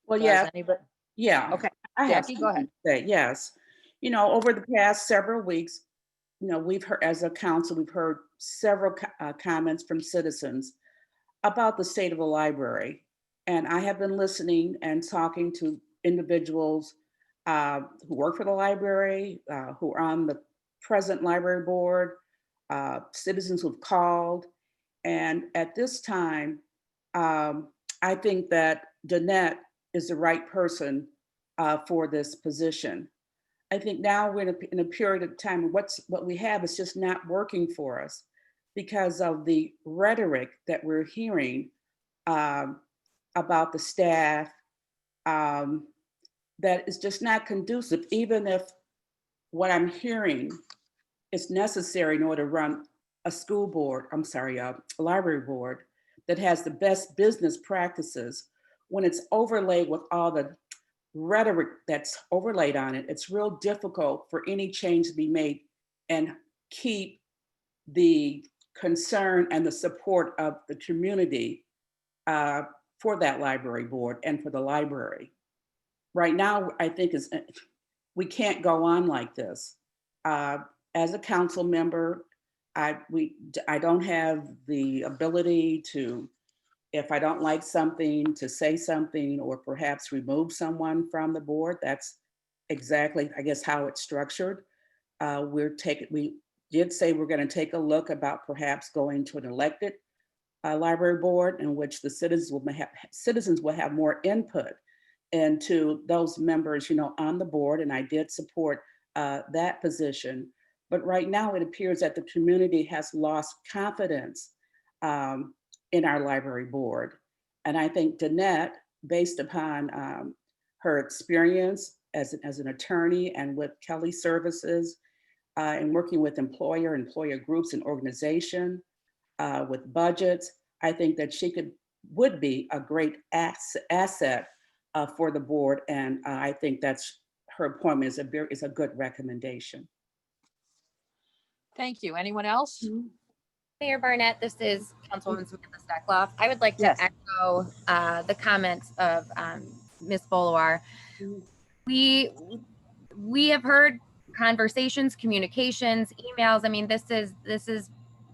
Well, Does yeah, anybody- yeah. Okay, I have Jackie, go ahead. something to say, yes. You know, over the past several weeks, you know, we've heard, as a council, we've heard several comments from citizens about the state of the library. And I have been listening and talking to individuals who work for the library, who are on the present library board, citizens who've called. And at this time, I think that Danette is the right person for this position. I think now we're in a period of time, what we have is just not working for us because of the rhetoric that we're hearing about the staff that is just not conducive, even if what I'm hearing is necessary in order to run a school board, a library board that has the best business practices. When it's overlaid with all the rhetoric that's overlaid on it, it's real difficult for any change to be made and keep the concern and the support of the community for that library board and for the library. Right now, I think we can't go on like this. As a council member, I don't have the ability to, if I don't like something, to say something or perhaps remove someone from the board. That's exactly, I guess, how it's structured. We did say we're going to take a look about perhaps going to an elected library board in which the citizens will have more input into those members, on the board. And I did support that position. But right now it appears that the community has lost confidence in our library board. And I think Danette, based upon her experience as an attorney and with Kelly Services and working with employer groups and organization with budgets, I think that she would be a great asset for the board. And I think that's her appointment is a good recommendation. Thank you. Anyone else? Mayor Barnett, this is Councilwoman Samantha Steckloff. I would like to Yes. echo the comments of Ms. Boloar. We have heard conversations, communications, emails. I mean, this is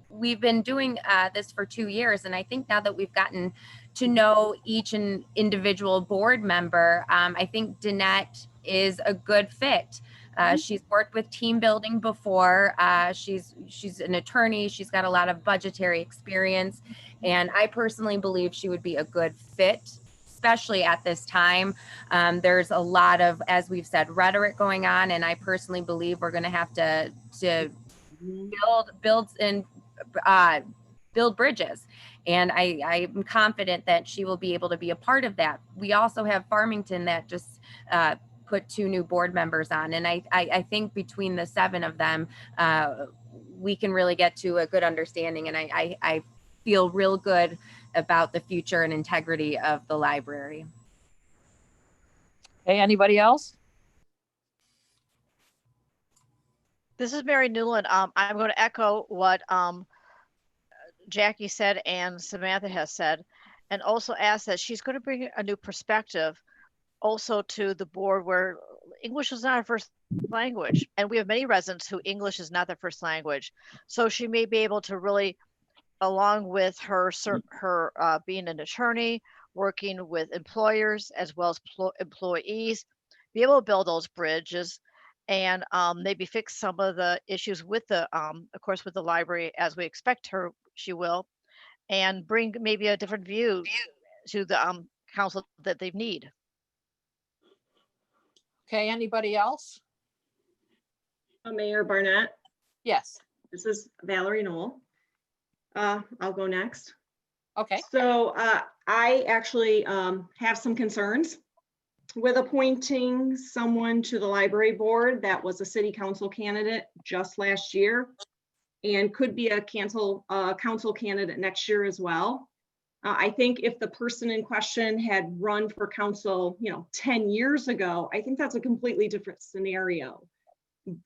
we've been doing this for 2 years, and I think now that we've gotten to know each and individual board member, I think Danette is a good fit. She's worked with team building before. She's an attorney. She's got a lot of budgetary experience, and I personally believe she would be a good fit, especially at this time. There's a lot of, as we've said, rhetoric going on, and I personally believe we're going to have to build bridges. And I'm confident that she will be able to be a part of that. We also have Farmington that just put 2 new board members on. And I think between the 7 of them, we can really get to a good understanding. And I feel real good about the future and integrity of the library. Hey, anybody else? This is Mary Newland. I'm going to echo what Jackie said and Samantha has said, and also ask that she's going to bring a new perspective also to the board where English is not our first language. And we have many residents who English is not their first language. So she may be able to really, along with her being an attorney, working with employers as well as employees, be able to build those bridges and maybe fix some of the issues with the, of course, with the library, as we expect she will, and bring maybe a different view to the council that they need. Okay, anybody else? Mayor Barnett, Yes. this is Valerie Knoll. I'll go next. Okay. So I actually have some concerns with appointing someone to the library board that was a city council candidate just last year and could be a council candidate next year as well. I think if the person in question had run for council, 10 years ago, I think that's a completely different scenario.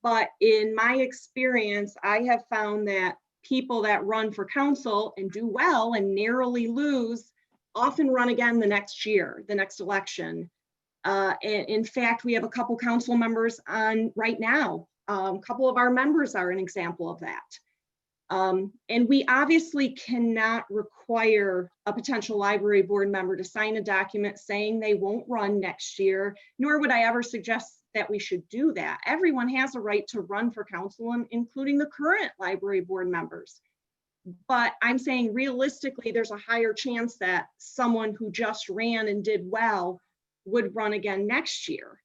But in my experience, I have found that people that run for council and do well and narrowly lose often run again the next year, the next election. And in fact, we have a couple council members on right now. A couple of our members are an example of that. And we obviously cannot require a potential library board member to sign a document saying they won't run next year, nor would I ever suggest that we should do that. Everyone has a right to run for council, including the current library board members. But I'm saying realistically, there's a higher chance that someone who just ran and did well would run again next year.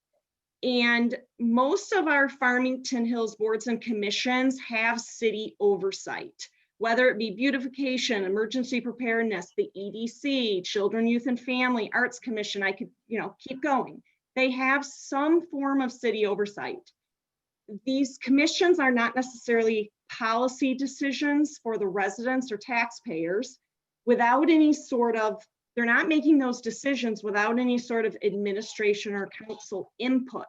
And most of our Farmington Hills boards and commissions have city oversight, whether it be beautification, emergency preparedness, the EDC, Children, Youth and Family, Arts Commission, I could, keep going. They have some form of city oversight. These commissions are not necessarily policy decisions for the residents or taxpayers. Without any sort of they're not making those decisions without any sort of administration or council input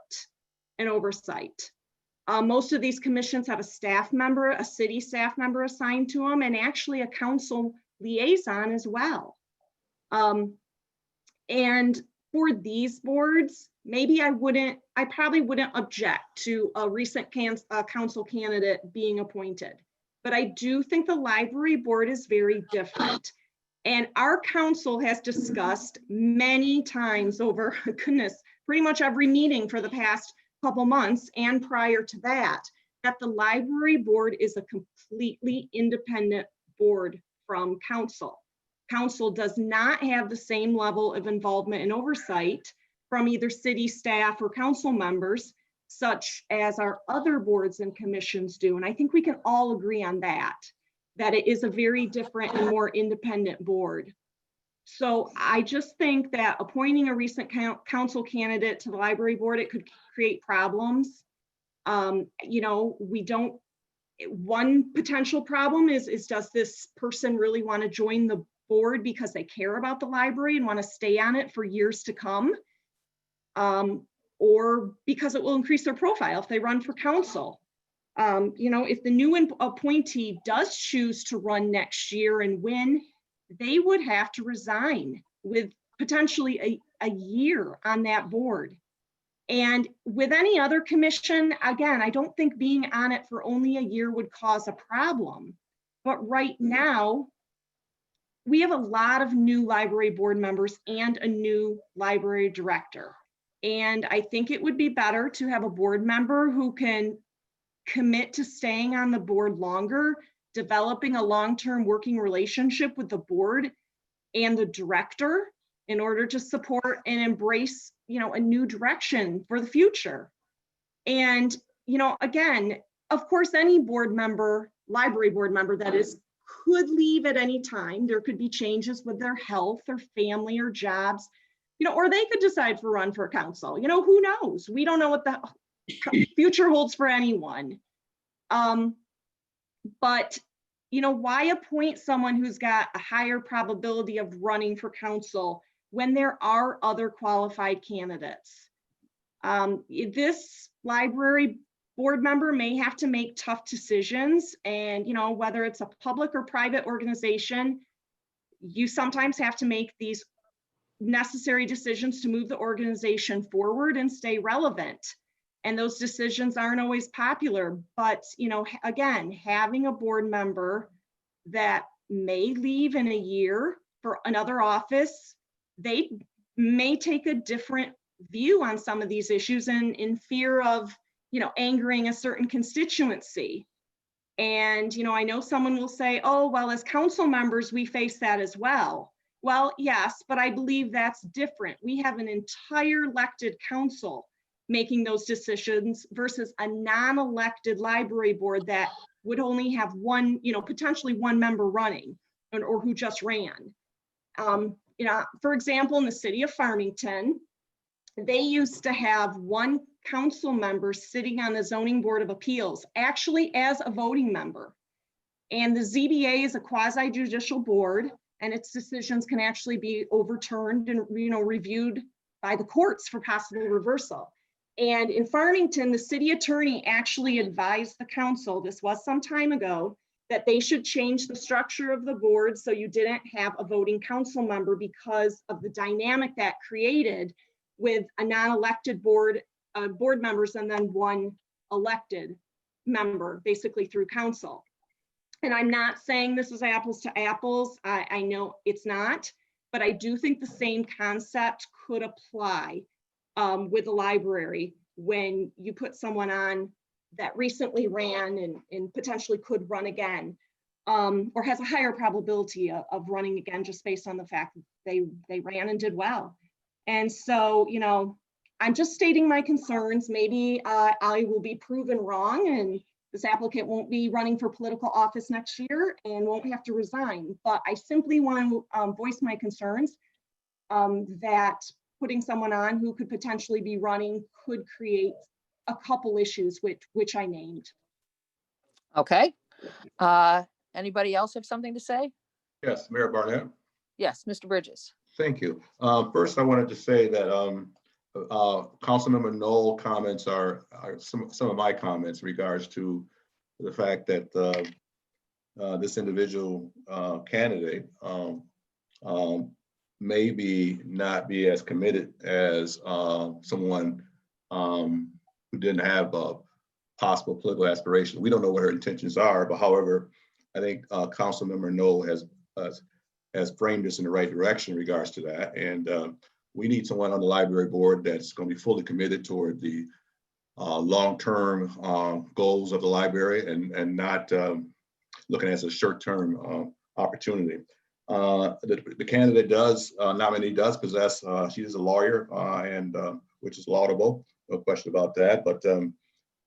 and oversight. Most of these commissions have a staff member, a city staff member assigned to them, and actually a council liaison as well. And for these boards, maybe I probably wouldn't object to a recent council candidate being appointed. But I do think the library board is very different. And our council has discussed many times over, goodness, pretty much every meeting for the past couple months and prior to that, that the library board is a completely independent board from council. Council does not have the same level of involvement and oversight from either city staff or council members, such as our other boards and commissions do. And I think we can all agree on that it is a very different and more independent board. So I just think that appointing a recent council candidate to the library board, it could create problems. You know, one potential problem is does this person really want to join the board because they care about the library and want to stay on it for years to come? Or because it will increase their profile if they run for council. You know, if the new appointee does choose to run next year and win, they would have to resign with potentially a year on that board. And with any other commission, again, I don't think being on it for only a year would cause a problem. But right now, we have a lot of new library board members and a new library director. And I think it would be better to have a board member who can commit to staying on the board longer, developing a long-term working relationship with the board and the director in order to support and embrace, you know, a new direction for the future. And, you know, again, of course, any board member, library board member that is, could leave at any time. There could be changes with their health or family or jobs, you know, or they could decide to run for council. You know, who knows? We don't know what the future holds for anyone. But, you know, why appoint someone who's got a higher probability of running for council when there are other qualified candidates? This library board member may have to make tough decisions, and, you know, whether it's a public or private organization, you sometimes have to make these necessary decisions to move the organization forward and stay relevant. And those decisions aren't always popular, but, you know, again, having a board member that may leave in a year for another office, they may take a different view on some of these issues and in fear of, you know, angering a certain constituency. And, you know, I know someone will say, oh, well, as council members, we face that as well. Well, yes, but I believe that's different. We have an entire elected council making those decisions versus a non-elected library board that would only have one, you know, potentially one member running or who just ran. You know, for example, in the city of Farmington, they used to have one council member sitting on the zoning board of appeals, actually as a voting member. And the ZBA is a quasi-judicial board, and its decisions can actually be overturned and, you know, reviewed by the courts for possible reversal. And in Farmington, the city attorney actually advised the council, this was some time ago, that they should change the structure of the board so you didn't have a voting council member because of the dynamic that created with a non-elected board members and then one elected member, basically through council. And I'm not saying this is apples to apples. I know it's not, but I do think the same concept could apply with the library when you put someone on that recently ran and potentially could run again, or has a higher probability of running again just based on the fact that they ran and did well. And so, you know, I'm just stating my concerns. Maybe I will be proven wrong and this applicant won't be running for political office next year and won't have to resign. But I simply want to voice my concerns that putting someone on who could potentially be running could create a couple issues which I named. Okay. Anybody else have something to say? Yes, Mayor Barnett. Yes, Mr. Bridges. Thank you. First, I wanted to say that Councilmember Knoll comments are some of my comments in regards to the fact that this individual candidate maybe not be as committed as someone who didn't have possible political aspiration. We don't know what her intentions are, but however, I think Councilmember Knoll has framed this in the right direction in regards to that. And we need someone on the library board that's going to be fully committed toward the long-term goals of the library and not looking at it as a short-term opportunity. The candidate nominee does possess, she is a lawyer, and which is laudable, no question about that. But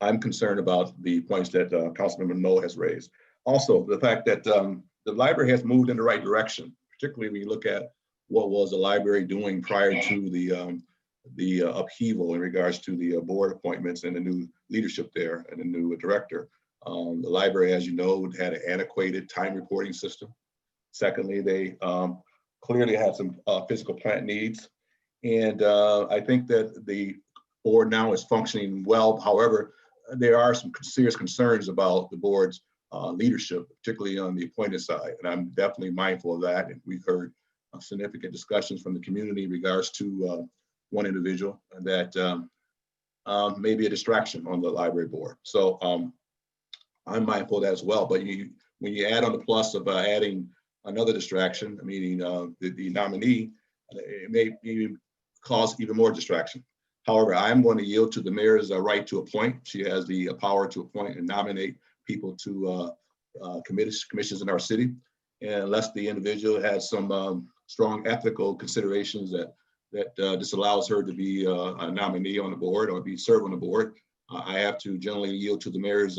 I'm concerned about the points that Councilmember Knoll has raised. Also, the fact that the library has moved in the right direction, particularly when you look at what was the library doing prior to the upheaval in regards to the board appointments and the new leadership there and the new director. The library, as you know, had an antiquated time reporting system. Secondly, they clearly had some physical plant needs. And I think that the board now is functioning well. However, there are some serious concerns about the board's leadership, particularly on the appointed side. And I'm definitely mindful of that. And we've heard significant discussions from the community in regards to one individual that may be a distraction on the library board. So I'm mindful of that as well. But when you add on the plus of adding another distraction, meaning the nominee, it may even cause even more distraction. However, I'm going to yield to the mayor's right to appoint. She has the power to appoint and nominate people to commissions in our city. And unless the individual has some strong ethical considerations that disallows her to be a nominee on the board or serve on the board, I have to generally yield to the mayor's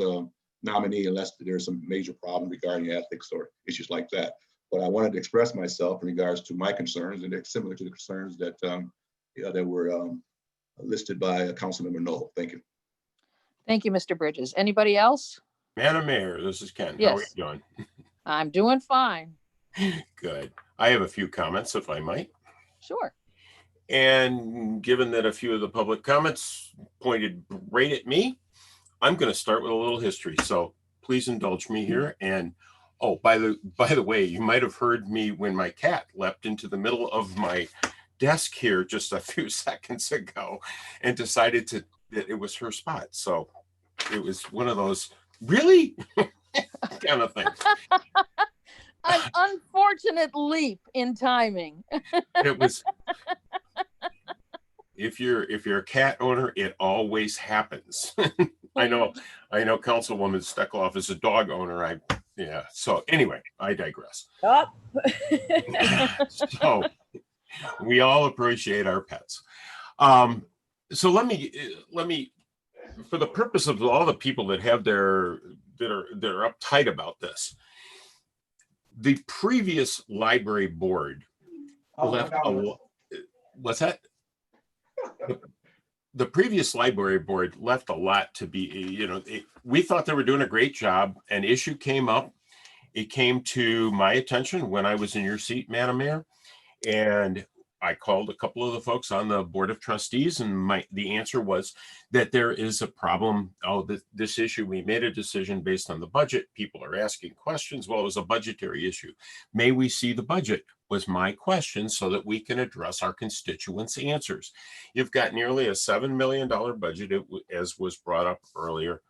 nominee unless there's some major problem regarding ethics or issues like that. But I wanted to express myself in regards to my concerns, and they're similar to the concerns that that were listed by Councilmember Knoll. Thank you. Thank you, Mr. Bridges. Anybody else? Madam Mayor, this is Ken. Yes. How are you doing? I'm doing fine. Good. I have a few comments, if I might. Sure. And given that a few of the public comments pointed right at me, I'm going to start with a little history. So please indulge me here. And oh, by the way, you might have heard me when my cat leapt into the middle of my desk here just a few seconds ago and decided that it was her spot. So it was one of those really kind of things. An unfortunate leap in timing. It was. If you're a cat owner, it always happens. I know Councilwoman Steckloff is a dog owner. Yeah. So anyway, I digress. Oh. So we all appreciate our pets. So let me, for the purpose of all the people that have that are uptight about this, the previous library board left what's that? The previous library board left a lot to be, we thought they were doing a great job. An issue came up. It came to my attention when I was in your seat, Madam Mayor, and I called a couple of the folks on the Board of Trustees, and the answer was that there is a problem. Oh, this issue, we made a decision based on the budget. People are asking questions. Well, it was a budgetary issue. May we see the budget? Was my question, so that we can address our constituents' answers. You've got nearly a $7 million budget, as was brought up earlier.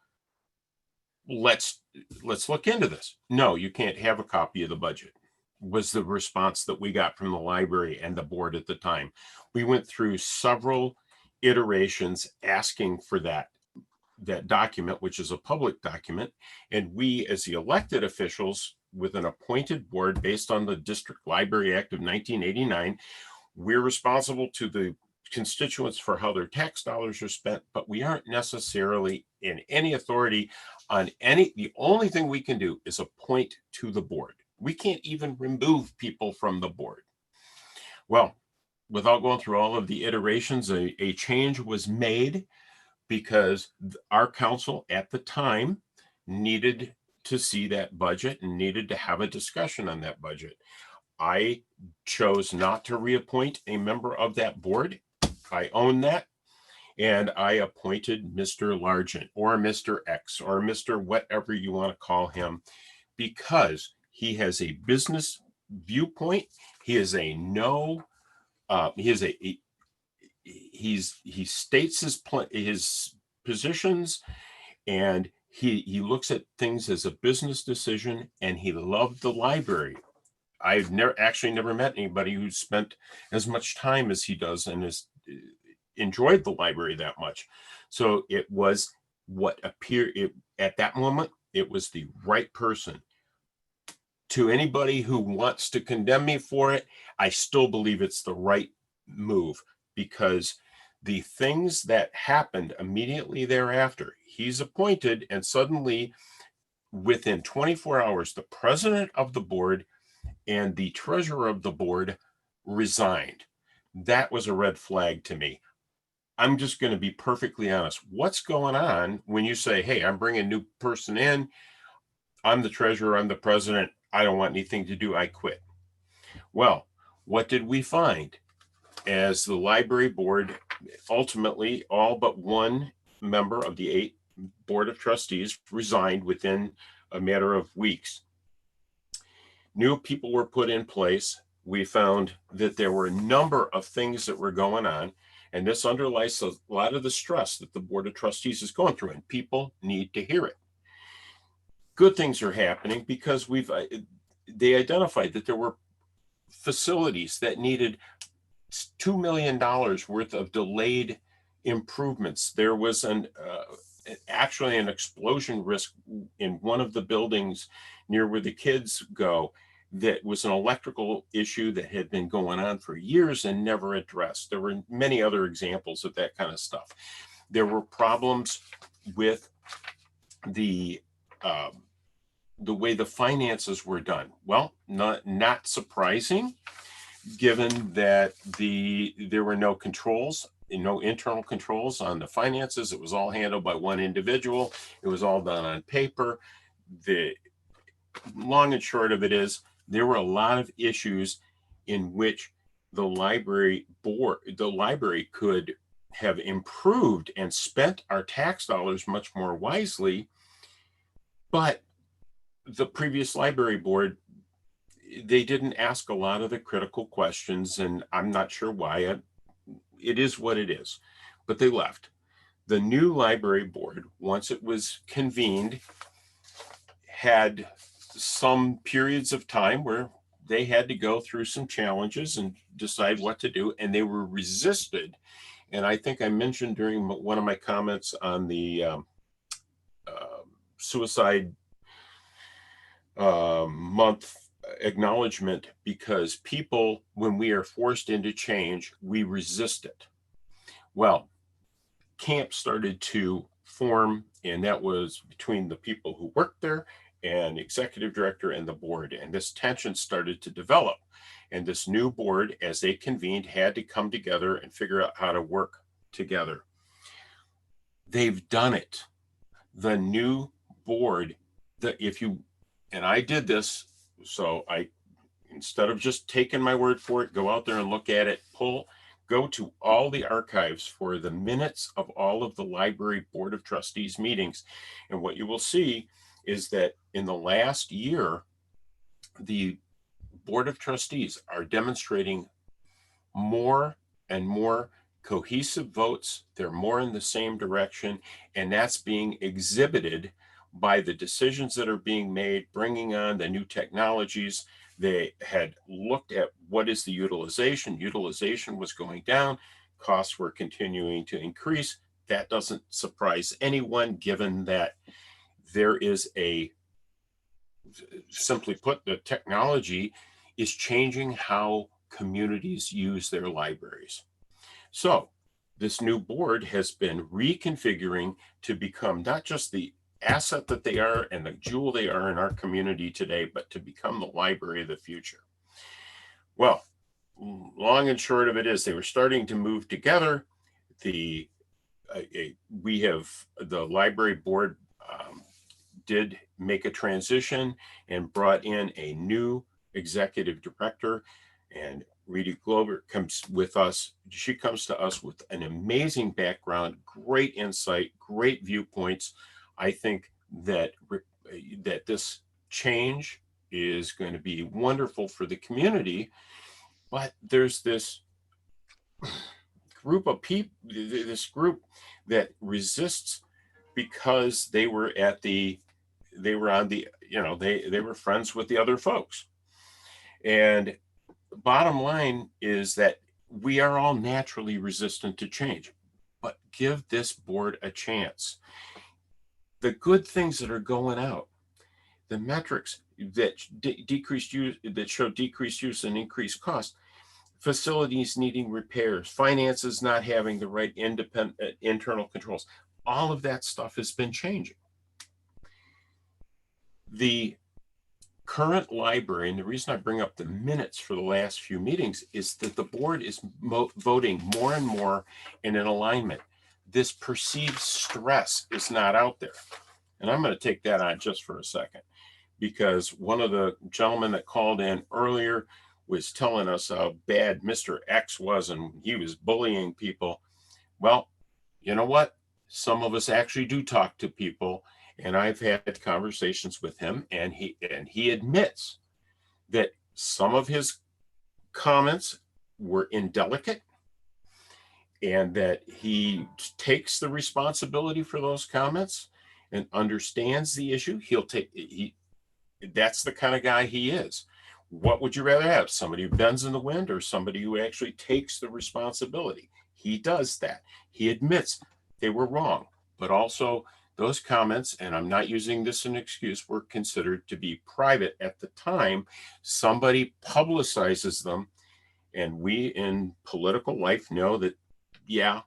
Let's look into this. No, you can't have a copy of the budget, was the response that we got from the library and the board at the time. We went through several iterations asking for that document, which is a public document. And we, as the elected officials with an appointed board based on the District Library Act of 1989, we're responsible to the constituents for how their tax dollars are spent, but we aren't necessarily in any authority on any. The only thing we can do is appoint to the board. We can't even remove people from the board. Well, without going through all of the iterations, a change was made because our council at the time needed to see that budget and needed to have a discussion on that budget. I chose not to reappoint a member of that board. I own that. And I appointed Mr. Largent or Mr. X or Mr. whatever you want to call him, because he has a business viewpoint. He is a he states his positions, and he looks at things as a business decision, and he loved the library. I've never met anybody who's spent as much time as he does and has enjoyed the library that much. So it was what appeared at that moment, it was the right person. To anybody who wants to condemn me for it, I still believe it's the right move, because the things that happened immediately thereafter, he's appointed, and suddenly within 24 hours, the president of the board and the treasurer of the board resigned. That was a red flag to me. I'm just going to be perfectly honest. What's going on when you say, hey, I'm bringing a new person in, I'm the treasurer, I'm the president, I don't want anything to do, I quit. Well, what did we find? As the library board, ultimately all but one member of the 8 board of trustees resigned within a matter of weeks. New people were put in place. We found that there were a number of things that were going on, and this underlies a lot of the stress that the board of trustees is going through, and people need to hear it. Good things are happening because they identified that there were facilities that needed $2 million worth of delayed improvements. There was actually an explosion risk in one of the buildings near where the kids go. That was an electrical issue that had been going on for years and never addressed. There were many other examples of that kind of stuff. There were problems with the way the finances were done. Well, not surprising, given that there were no controls, no internal controls on the finances. It was all handled by one individual. It was all done on paper. The long and short of it is, there were a lot of issues in which the library could have improved and spent our tax dollars much more wisely. But the previous library board, they didn't ask a lot of the critical questions, and I'm not sure why. It is what it is, but they left. The new library board, once it was convened, had some periods of time where they had to go through some challenges and decide what to do, and they were resisted. And I think I mentioned during one of my comments on the suicide month acknowledgement, because people, when we are forced into change, we resist it. Well, camp started to form, and that was between the people who worked there and the executive director and the board, and this tension started to develop. And this new board, as they convened, had to come together and figure out how to work together. They've done it. The new board, and I did this, so instead of just taking my word for it, go out there and look at it, go to all the archives for the minutes of all of the library board of trustees meetings. And what you will see is that in the last year, the board of trustees are demonstrating more and more cohesive votes. They're more in the same direction, and that's being exhibited by the decisions that are being made, bringing on the new technologies. They had looked at what is the utilization. Utilization was going down. Costs were continuing to increase. That doesn't surprise anyone, given that there is simply put, the technology is changing how communities use their libraries. So this new board has been reconfiguring to become not just the asset that they are and the jewel they are in our community today, but to become the library of the future. Well, long and short of it is, they were starting to move together. The library board did make a transition and brought in a new executive director, and Reedy Glover comes with us. She comes to us with an amazing background, great insight, great viewpoints. I think that this change is going to be wonderful for the community, but there's this group of people, this group that resists because they were on the, they were friends with the other folks. And bottom line is that we are all naturally resistant to change, but give this board a chance. The good things that are going out, the metrics that decreased use, that show decreased use and increased cost, facilities needing repairs, finances not having the right independent internal controls, all of that stuff has been changing. The current library, and the reason I bring up the minutes for the last few meetings, is that the board is voting more and more in an alignment. This perceived stress is not out there. And I'm going to take that on just for a second, because one of the gentlemen that called in earlier was telling us how bad Mr. X was and he was bullying people. Well, you know what? Some of us actually do talk to people, and I've had conversations with him, and he admits that some of his comments were indelicate and that he takes the responsibility for those comments and understands the issue. That's the kind of guy he is. What would you rather have? Somebody who bends in the wind or somebody who actually takes the responsibility? He does that. He admits they were wrong, but also those comments, and I'm not using this as an excuse, were considered to be private at the time. Somebody publicizes them, and we in political life know that, yeah,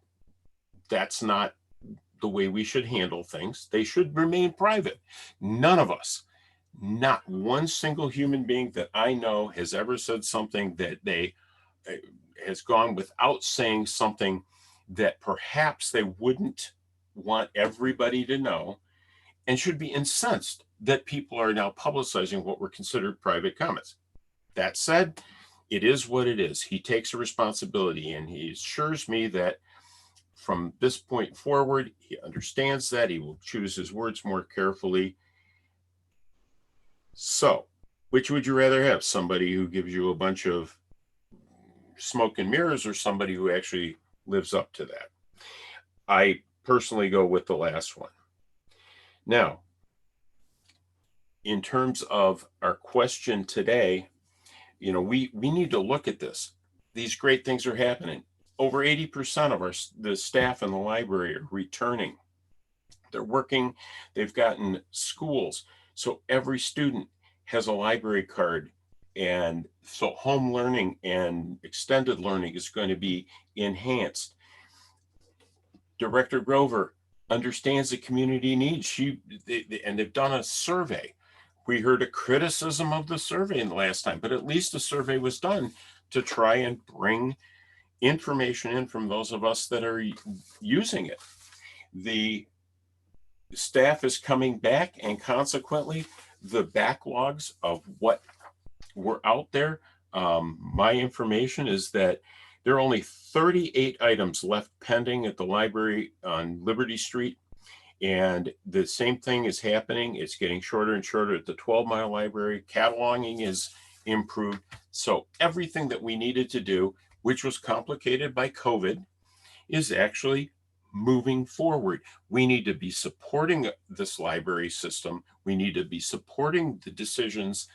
that's not the way we should handle things. They should remain private. None of us, not one single human being that I know has ever said something that has gone without saying something that perhaps they wouldn't want everybody to know, and should be incensed that people are now publicizing what were considered private comments. That said, it is what it is. He takes a responsibility, and he assures me that from this point forward, he understands that. He will choose his words more carefully. So, which would you rather have? Somebody who gives you a bunch of smoke and mirrors, or somebody who actually lives up to that? I personally go with the last one. Now, in terms of our question today, we need to look at this. These great things are happening. Over 80% of the staff in the library are returning. They're working, they've gotten schools. So every student has a library card. And so home learning and extended learning is going to be enhanced. Director Grover understands the community needs. And they've done a survey. We heard a criticism of the survey in the last time, but at least a survey was done to try and bring information in from those of us that are using it. The staff is coming back, and consequently, the backlogs of what were out there, my information is that there are only 38 items left pending at the library on Liberty Street. And the same thing is happening. It's getting shorter and shorter at the 12-mile library. Cataloging is improved. So everything that we needed to do, which was complicated by COVID, is actually moving forward. We need to be supporting this library system. We need to be supporting the decisions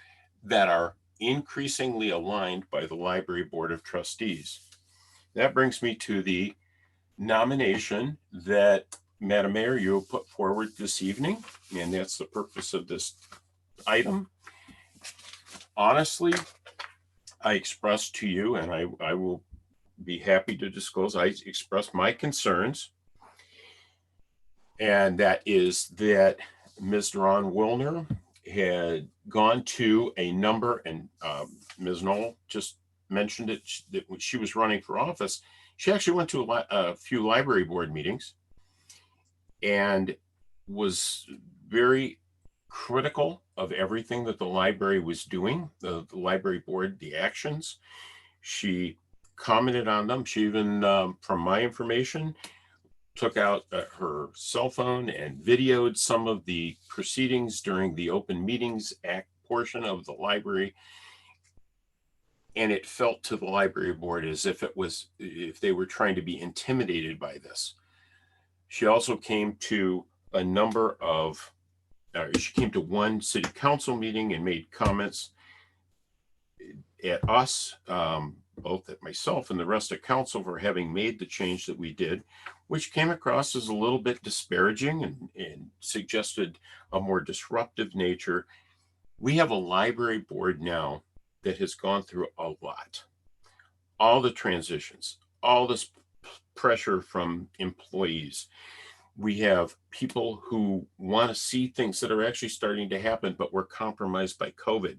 that are increasingly aligned by the Library Board of Trustees. That brings me to the nomination that, Madam Mayor, you put forward this evening, and that's the purpose of this item. Honestly, I expressed to you, and I will be happy to disclose, I expressed my concerns, and that is that Ms. Dawn Wilner had gone to a number, and Ms. Knoll just mentioned it, that when she was running for office, she actually went to a few library board meetings and was very critical of everything that the library was doing, the library board, the actions. She commented on them. She even, from my information, took out her cell phone and videoed some of the proceedings during the Open Meetings Act portion of the library. And it felt to the library board as if they were trying to be intimidated by this. She also came to a number of, she came to one city council meeting and made comments at us, both at myself and the rest of council, for having made the change that we did, which came across as a little bit disparaging and suggested a more disruptive nature. We have a library board now that has gone through a lot. All the transitions, all this pressure from employees. We have people who want to see things that are actually starting to happen, but were compromised by COVID.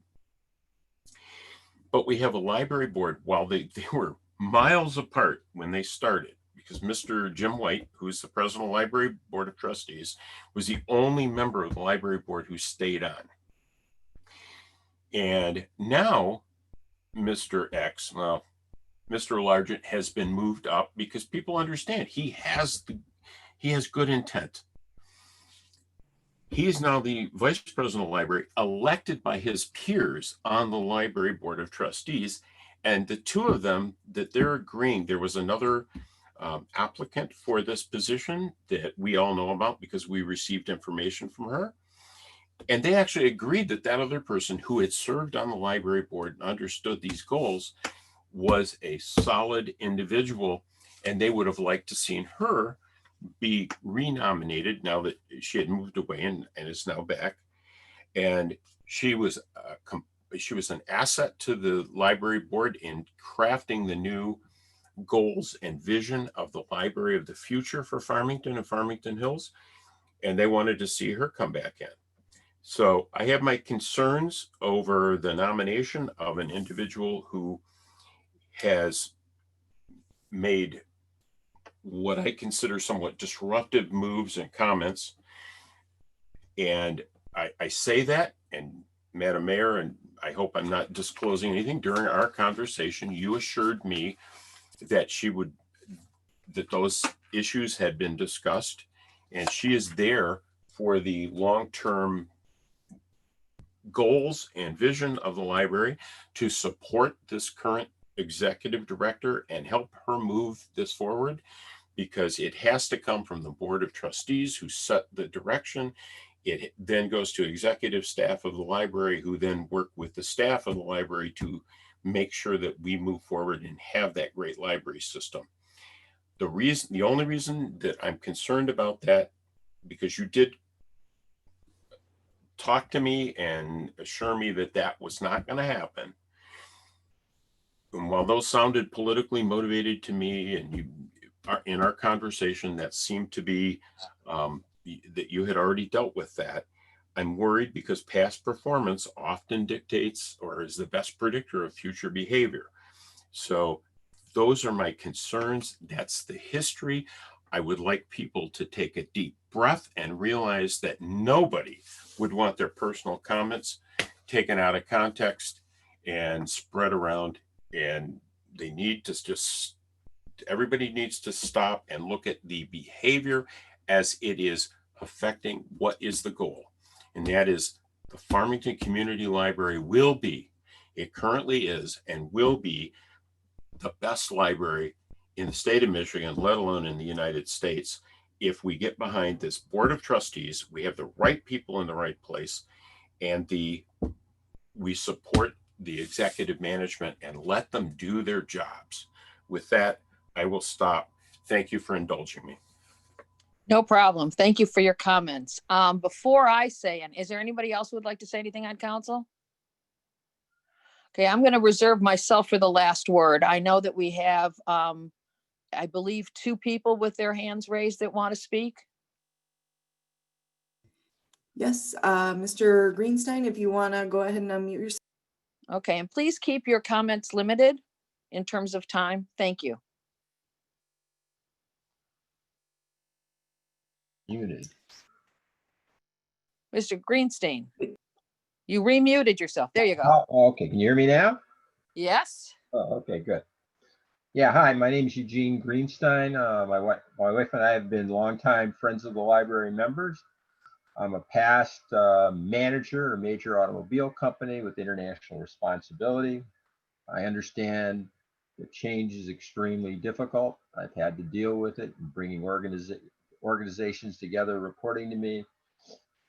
But we have a library board, while they were miles apart when they started, because Mr. Jim White, who's the president of the Library Board of Trustees, was the only member of the library board who stayed on. And now Mr. X, well, Mr. Largent has been moved up because people understand he has good intent. He is now the vice president of the library, elected by his peers on the library board of trustees. And the two of them, that they're agreeing, there was another applicant for this position that we all know about because we received information from her. And they actually agreed that that other person who had served on the library board and understood these goals was a solid individual, and they would have liked to seen her be renominated now that she had moved away and is now back. And she was an asset to the library board in crafting the new goals and vision of the library of the future for Farmington and Farmington Hills. And they wanted to see her come back in. So I have my concerns over the nomination of an individual who has made what I consider somewhat disruptive moves and comments. And I say that, and Madam Mayor, and I hope I'm not disclosing anything, during our conversation, you assured me that that those issues had been discussed, and she is there for the long-term goals and vision of the library to support this current executive director and help her move this forward, because it has to come from the board of trustees who set the direction. It then goes to executive staff of the library, who then work with the staff of the library to make sure that we move forward and have that great library system. The only reason that I'm concerned about that, because you did talk to me and assure me that that was not going to happen. And while those sounded politically motivated to me, and you are in our conversation, that seemed to be that you had already dealt with that. I'm worried because past performance often dictates or is the best predictor of future behavior. So those are my concerns. That's the history. I would like people to take a deep breath and realize that nobody would want their personal comments taken out of context and spread around. And they need to everybody needs to stop and look at the behavior as it is affecting what is the goal. And that is the Farmington Community Library will be, it currently is and will be, the best library in the state of Michigan, let alone in the United States. If we get behind this board of trustees, we have the right people in the right place, and we support the executive management and let them do their jobs. With that, I will stop. Thank you for indulging me. No problem. Thank you for your comments. Before I say, and is there anybody else who would like to say anything on council? Okay, I'm going to reserve myself for the last word. I know that we have, I believe, 2 people with their hands raised that want to speak. Yes, Mr. Greenstein, if you want to go ahead and unmute yourself. Okay, and please keep your comments limited in terms of time. Thank you. Muted. Mr. Greenstein. You remuted yourself. There you go. Oh, okay, can you hear me now? Yes. Oh, okay, good. Yeah, hi, my name is Eugene Greenstein. My wife and I have been longtime friends of the library members. I'm a past manager of a major automobile company with international responsibility. I understand that change is extremely difficult. I've had to deal with it, bringing organizations together, reporting to me,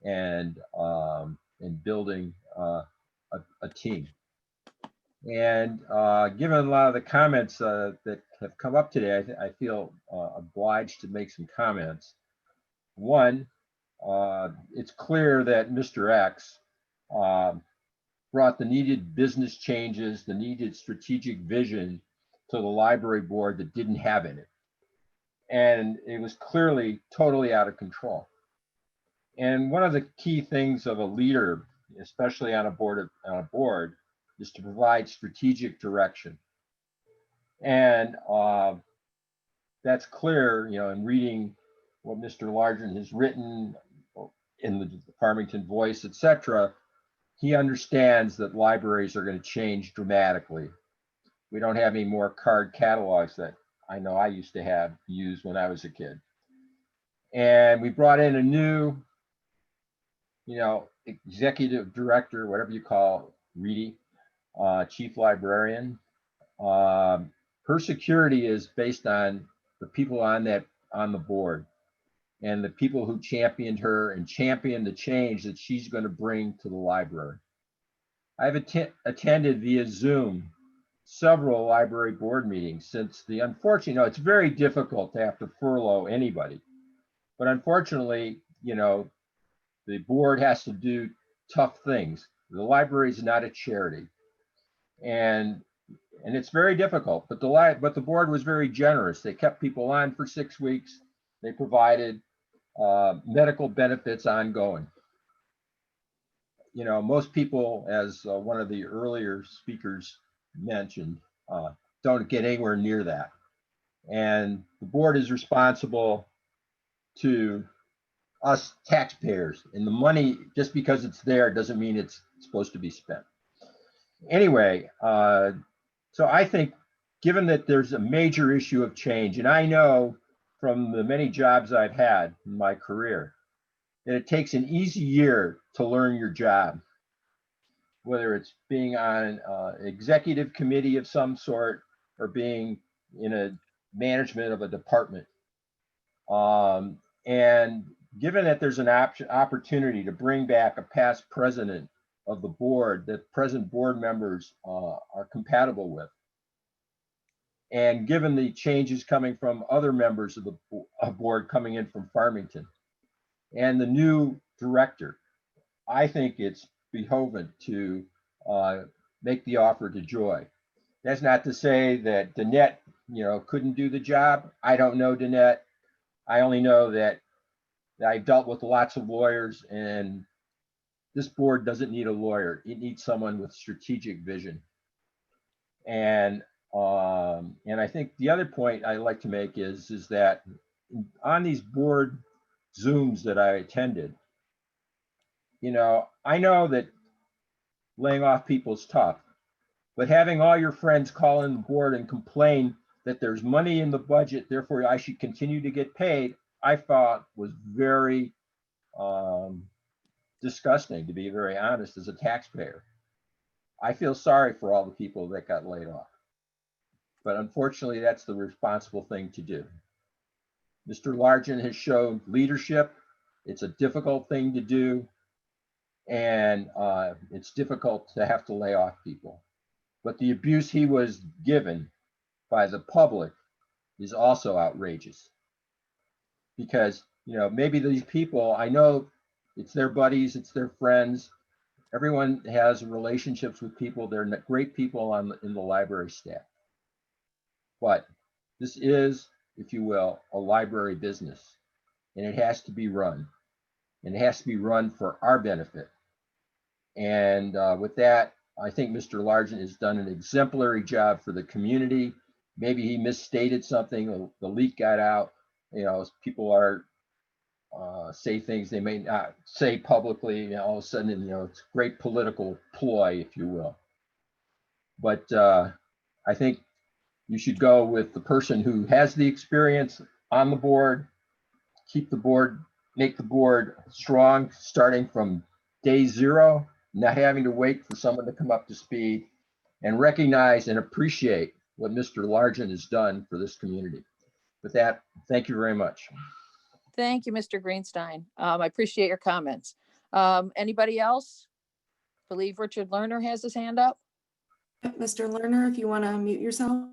and building a team. And given a lot of the comments that have come up today, I feel obliged to make some comments. One, it's clear that Mr. X brought the needed business changes, the needed strategic vision to the library board that didn't have in it. And it was clearly totally out of control. And one of the key things of a leader, especially on a board, is to provide strategic direction. And that's clear, in reading what Mr. Largent has written in the Farmington Voice, etc. He understands that libraries are going to change dramatically. We don't have any more card catalogs that I know I used to use when I was a kid. And we brought in a new, executive director, whatever you call Reedy, chief librarian. Her security is based on the people on the board and the people who championed her and championed the change that she's going to bring to the library. I've attended via Zoom several library board meetings since the unfortunate, it's very difficult to have to furlough anybody. But unfortunately, the board has to do tough things. The library is not a charity. And it's very difficult, but the board was very generous. They kept people on for 6 weeks. They provided medical benefits ongoing. Most people, as one of the earlier speakers mentioned, don't get anywhere near that. And the board is responsible to us taxpayers, and the money, just because it's there, doesn't mean it's supposed to be spent. Anyway, so I think, given that there's a major issue of change, and I know from the many jobs I've had in my career, that it takes an easy year to learn your job, whether it's being on an executive committee of some sort or being in a management of a department. And given that there's an opportunity to bring back a past president of the board that present board members are compatible with, and given the changes coming from other members of the board coming in from Farmington, and the new director, I think it's behoven to make the offer to Joy. That's not to say that Danette, couldn't do the job. I don't know Danette. I only know that I've dealt with lots of lawyers, and this board doesn't need a lawyer. It needs someone with strategic vision. And I think the other point I like to make is that on these board Zooms that I attended, I know that laying off people is tough, but having all your friends call in the board and complain that there's money in the budget, therefore I should continue to get paid, I thought was very disgusting, to be very honest, as a taxpayer. I feel sorry for all the people that got laid off, but unfortunately, that's the responsible thing to do. Mr. Largent has shown leadership. It's a difficult thing to do, and it's difficult to have to lay off people. But the abuse he was given by the public is also outrageous, because maybe these people, I know it's their buddies, it's their friends. Everyone has relationships with people. They're great people in the library staff. But this is, if you will, a library business, and it has to be run, and it has to be run for our benefit. And with that, I think Mr. Largent has done an exemplary job for the community. Maybe he misstated something, the leak got out, people are say things they may not say publicly, all of a sudden, it's a great political ploy, if you will. But I think you should go with the person who has the experience on the board, keep the board, make the board strong, starting from day zero, not having to wait for someone to come up to speed, and recognize and appreciate what Mr. Largent has done for this community. With that, thank you very much. Thank you, Mr. Greenstein. I appreciate your comments. Anybody else? I believe Richard Lerner has his hand up. Yep, Mr. Lerner, if you want to unmute yourself.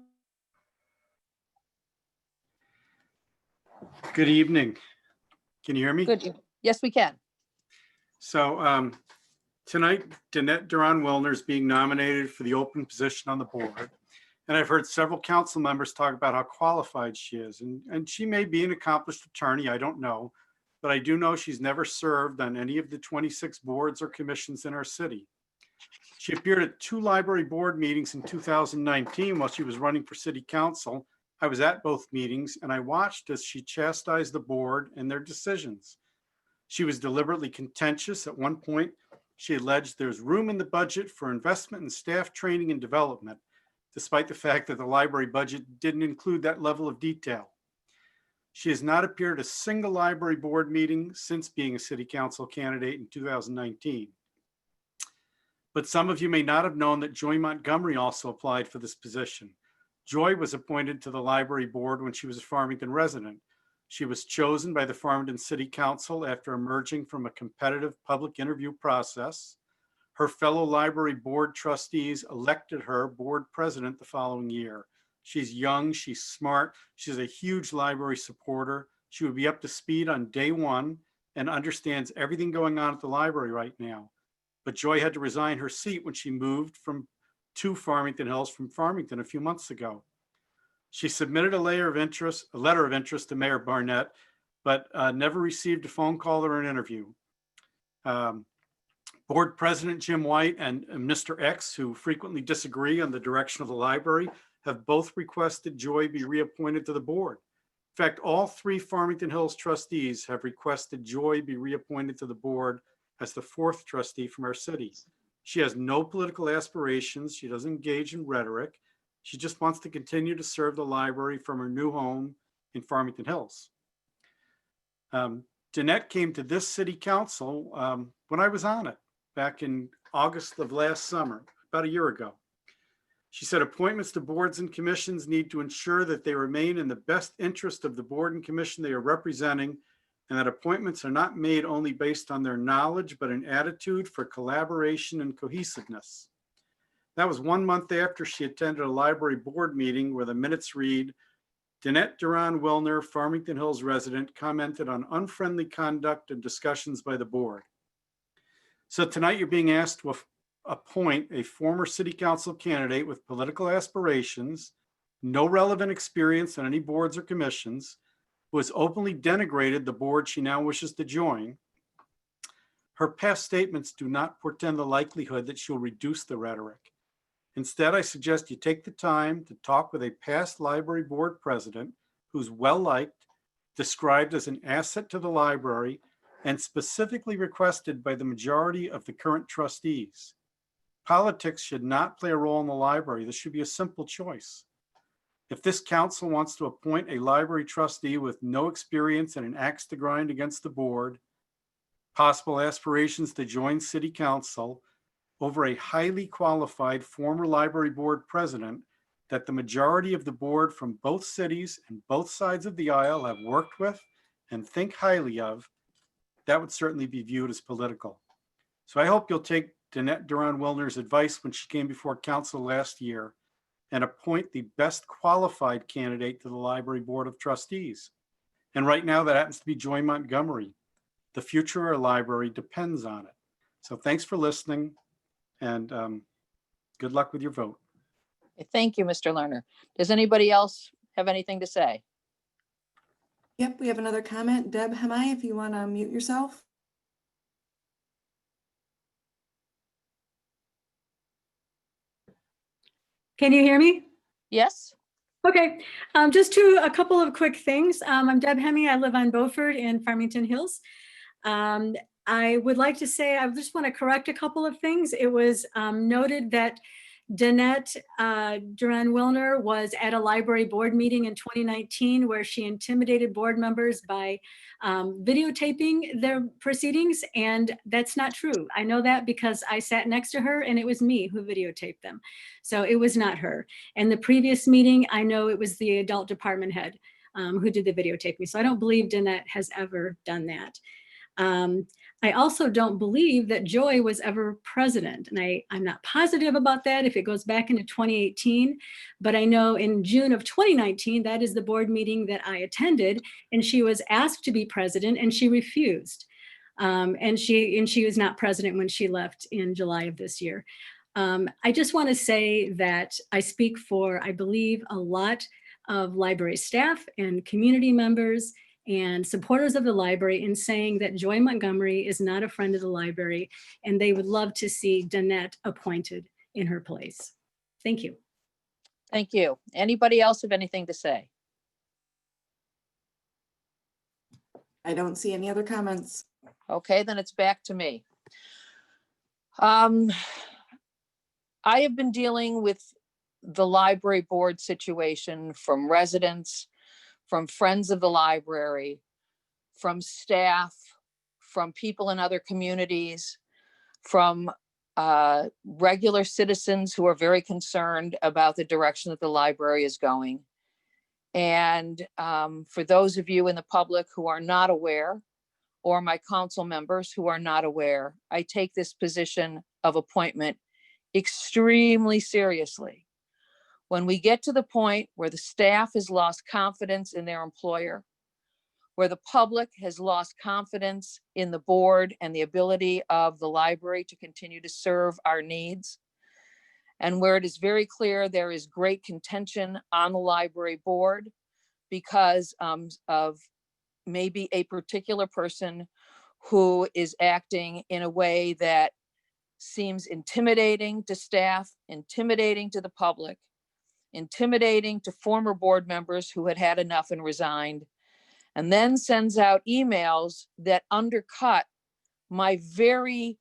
Good evening. Can you hear me? Good. Yes, we can. So tonight, Danette Duran-Wilner is being nominated for the open position on the board. And I've heard several council members talk about how qualified she is. And she may be an accomplished attorney, I don't know. But I do know she's never served on any of the 26 boards or commissions in our city. She appeared at 2 library board meetings in 2019 while she was running for city council. I was at both meetings and I watched as she chastised the board and their decisions. She was deliberately contentious. At one point, she alleged there's room in the budget for investment in staff training and development, despite the fact that the library budget didn't include that level of detail. She has not appeared at a single library board meeting since being a city council candidate in 2019. But some of you may not have known that Joy Montgomery also applied for this position. Joy was appointed to the library board when she was a Farmington resident. She was chosen by the Farmington City Council after emerging from a competitive public interview process. Her fellow library board trustees elected her board president the following year. She's young, she's smart, she's a huge library supporter. She would be up to speed on day one and understands everything going on at the library right now. But Joy had to resign her seat when she moved to Farmington Hills from Farmington a few months ago. She submitted a letter of interest to Mayor Barnett, but never received a phone call or an interview. Board President Jim White and Mr. X, who frequently disagree on the direction of the library, have both requested Joy be reappointed to the board. In fact, all 3 Farmington Hills trustees have requested Joy be reappointed to the board as the 4th trustee from our city. She has no political aspirations. She doesn't engage in rhetoric. She just wants to continue to serve the library from her new home in Farmington Hills. Danette came to this city council when I was on it back in August of last summer, about a year ago. She said appointments to boards and commissions need to ensure that they remain in the best interest of the board and commission they are representing, and that appointments are not made only based on their knowledge, but an attitude for collaboration and cohesiveness. That was 1 month after she attended a library board meeting where the minutes read, Danette Duran-Wilner, Farmington Hills resident, commented on unfriendly conduct and discussions by the board. So tonight you're being asked to appoint a former city council candidate with political aspirations, no relevant experience on any boards or commissions, who has openly denigrated the board she now wishes to join. Her past statements do not portend the likelihood that she'll reduce the rhetoric. Instead, I suggest you take the time to talk with a past library board president who's well-liked, described as an asset to the library, and specifically requested by the majority of the current trustees. Politics should not play a role in the library. This should be a simple choice. If this council wants to appoint a library trustee with no experience and an axe to grind against the board, possible aspirations to join city council, over a highly qualified former library board president that the majority of the board from both cities and both sides of the aisle have worked with and think highly of, that would certainly be viewed as political. So I hope you'll take Danette Duran-Wilner's advice when she came before council last year and appoint the best qualified candidate to the library board of trustees. And right now that happens to be Joy Montgomery. The future of our library depends on it. So thanks for listening, and good luck with your vote. Thank you, Mr. Lerner. Does anybody else have anything to say? Yep, we have another comment. Deb Hemai, if you want to mute yourself. Can you hear me? Yes. Okay, just a couple of quick things. I'm Deb Hemme. I live on Beaufort in Farmington Hills. I would like to say, I just want to correct a couple of things. It was noted that Danette Duran-Wilner was at a library board meeting in 2019 where she intimidated board members by videotaping their proceedings, and that's not true. I know that because I sat next to her and it was me who videotaped them. So it was not her. And the previous meeting, I know it was the adult department head who did the videotaping. So I don't believe Danette has ever done that. I also don't believe that Joy was ever president, and I'm not positive about that if it goes back into 2018, but I know in June of 2019, that is the board meeting that I attended, and she was asked to be president and she refused. And she was not president when she left in July of this year. I just want to say that I speak for, I believe, a lot of library staff and community members and supporters of the library in saying that Joy Montgomery is not a friend of the library, and they would love to see Danette appointed in her place. Thank you. Thank you. Anybody else have anything to say? I don't see any other comments. Okay, then it's back to me. I have been dealing with the library board situation from residents, from friends of the library, from staff, from people in other communities, from regular citizens who are very concerned about the direction that the library is going. And for those of you in the public who are not aware, or my council members who are not aware, I take this position of appointment extremely seriously. When we get to the point where the staff has lost confidence in their employer, where the public has lost confidence in the board and the ability of the library to continue to serve our needs, and where it is very clear there is great contention on the library board because of maybe a particular person who is acting in a way that seems intimidating to staff, intimidating to the public, intimidating to former board members who had had enough and resigned, and then sends out emails that undercut my very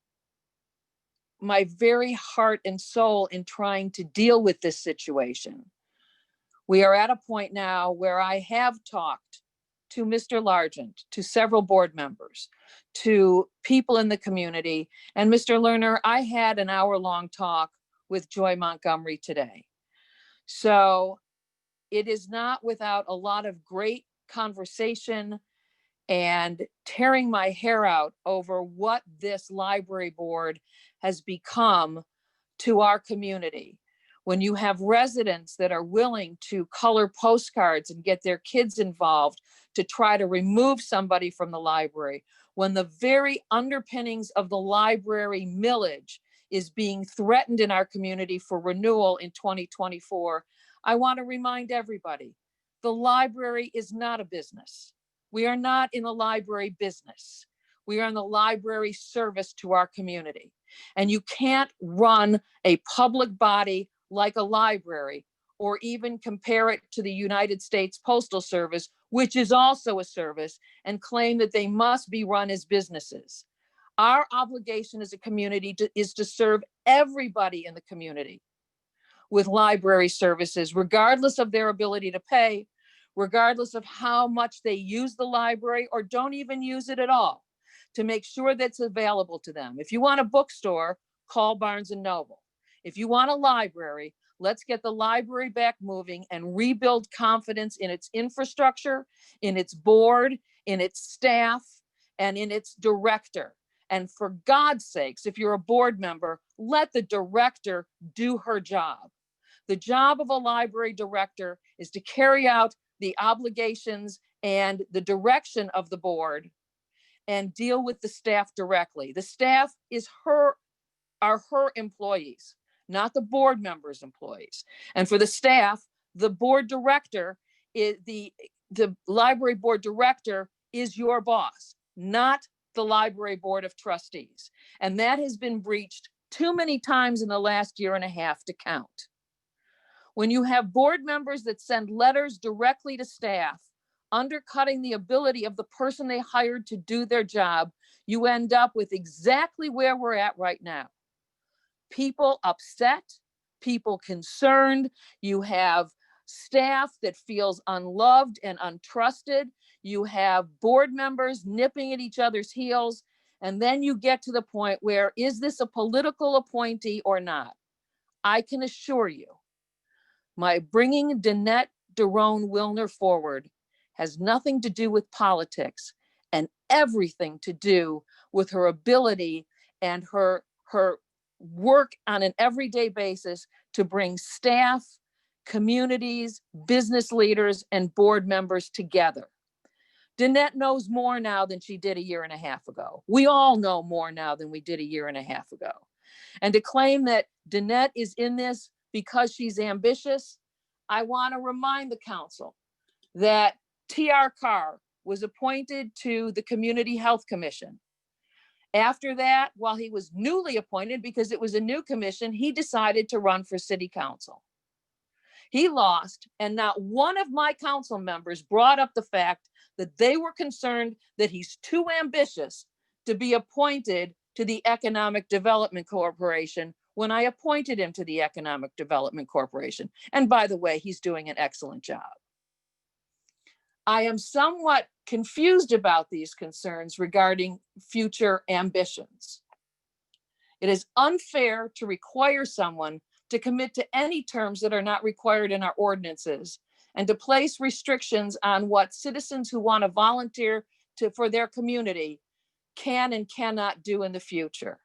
heart and soul in trying to deal with this situation. We are at a point now where I have talked to Mr. Largent, to several board members, to people in the community, and Mr. Lerner, I had an hour-long talk with Joy Montgomery today. So it is not without a lot of great conversation and tearing my hair out over what this library board has become to our community. When you have residents that are willing to color postcards and get their kids involved to try to remove somebody from the library, when the very underpinnings of the library millage is being threatened in our community for renewal in 2024, I want to remind everybody, the library is not a business. We are not in the library business. We are in the library service to our community. And you can't run a public body like a library or even compare it to the United States Postal Service, which is also a service, and claim that they must be run as businesses. Our obligation as a community is to serve everybody in the community with library services, regardless of their ability to pay, regardless of how much they use the library or don't even use it at all, to make sure that's available to them. If you want a bookstore, call Barnes and Noble. If you want a library, let's get the library back moving and rebuild confidence in its infrastructure, in its board, in its staff, and in its director. And for God's sakes, if you're a board member, let the director do her job. The job of a library director is to carry out the obligations and the direction of the board and deal with the staff directly. The staff are her employees, not the board members' employees. And for the staff, the board director is the library board director is your boss, not the library board of trustees. And that has been breached too many times in the last year and a half to count. When you have board members that send letters directly to staff, undercutting the ability of the person they hired to do their job, you end up with exactly where we're at right now. People upset, people concerned, you have staff that feels unloved and untrusted, you have board members nipping at each other's heels, and then you get to the point where, is this a political appointee or not? I can assure you, my bringing Danette Wilner forward has nothing to do with politics and everything to do with her ability and her work on an everyday basis to bring staff, communities, business leaders, and board members together. Danette knows more now than she did a year and a half ago. We all know more now than we did a year and a half ago. And to claim that Danette is in this because she's ambitious, I want to remind the council that T.R. Carr was appointed to the Community Health Commission. After that, while he was newly appointed, because it was a new commission, he decided to run for city council. He lost, and not one of my council members brought up the fact that they were concerned that he's too ambitious to be appointed to the Economic Development Corporation when I appointed him to the Economic Development Corporation. And by the way, he's doing an excellent job. I am somewhat confused about these concerns regarding future ambitions. It is unfair to require someone to commit to any terms that are not required in our ordinances and to place restrictions on what citizens who want to volunteer for their community can and cannot do in the future.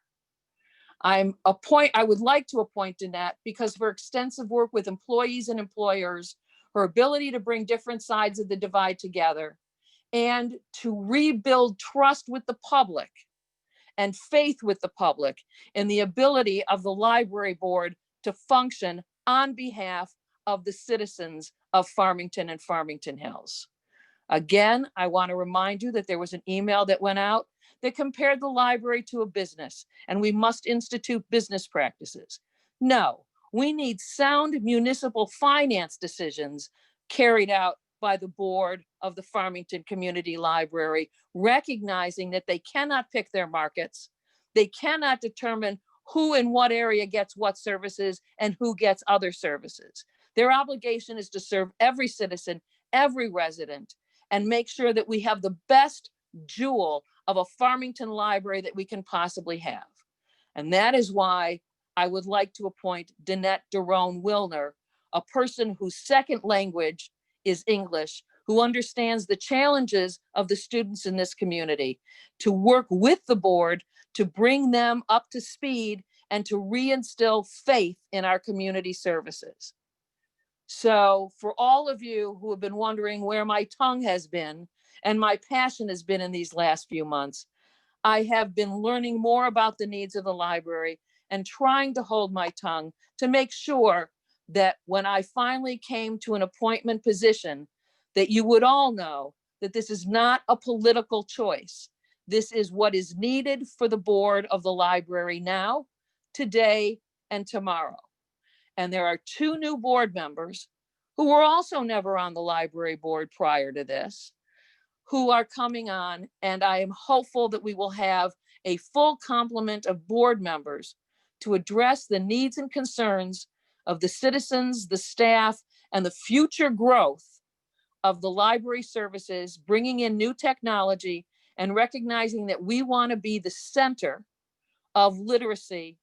I would like to appoint Danette because of her extensive work with employees and employers, her ability to bring different sides of the divide together, and to rebuild trust with the public and faith with the public in the ability of the library board to function on behalf of the citizens of Farmington and Farmington Hills. Again, I want to remind you that there was an email that went out that compared the library to a business, and we must institute business practices. No, we need sound municipal finance decisions carried out by the board of the Farmington Community Library, recognizing that they cannot pick their markets. They cannot determine who in what area gets what services and who gets other services. Their obligation is to serve every citizen, every resident, and make sure that we have the best jewel of a Farmington library that we can possibly have. And that is why I would like to appoint Danette Wilner, a person whose second language is English, who understands the challenges of the students in this community, to work with the board, to bring them up to speed and to reinstill faith in our community services. So for all of you who have been wondering where my tongue has been and my passion has been in these last few months, I have been learning more about the needs of the library and trying to hold my tongue to make sure that when I finally came to an appointment position, that you would all know that this is not a political choice. This is what is needed for the board of the library now, today, and tomorrow. And there are two new board members who were also never on the library board prior to this, who are coming on, and I am hopeful that we will have a full complement of board members to address the needs and concerns of the citizens, the staff, and the future growth of the library services, bringing in new technology and recognizing that we want to be the center of literacy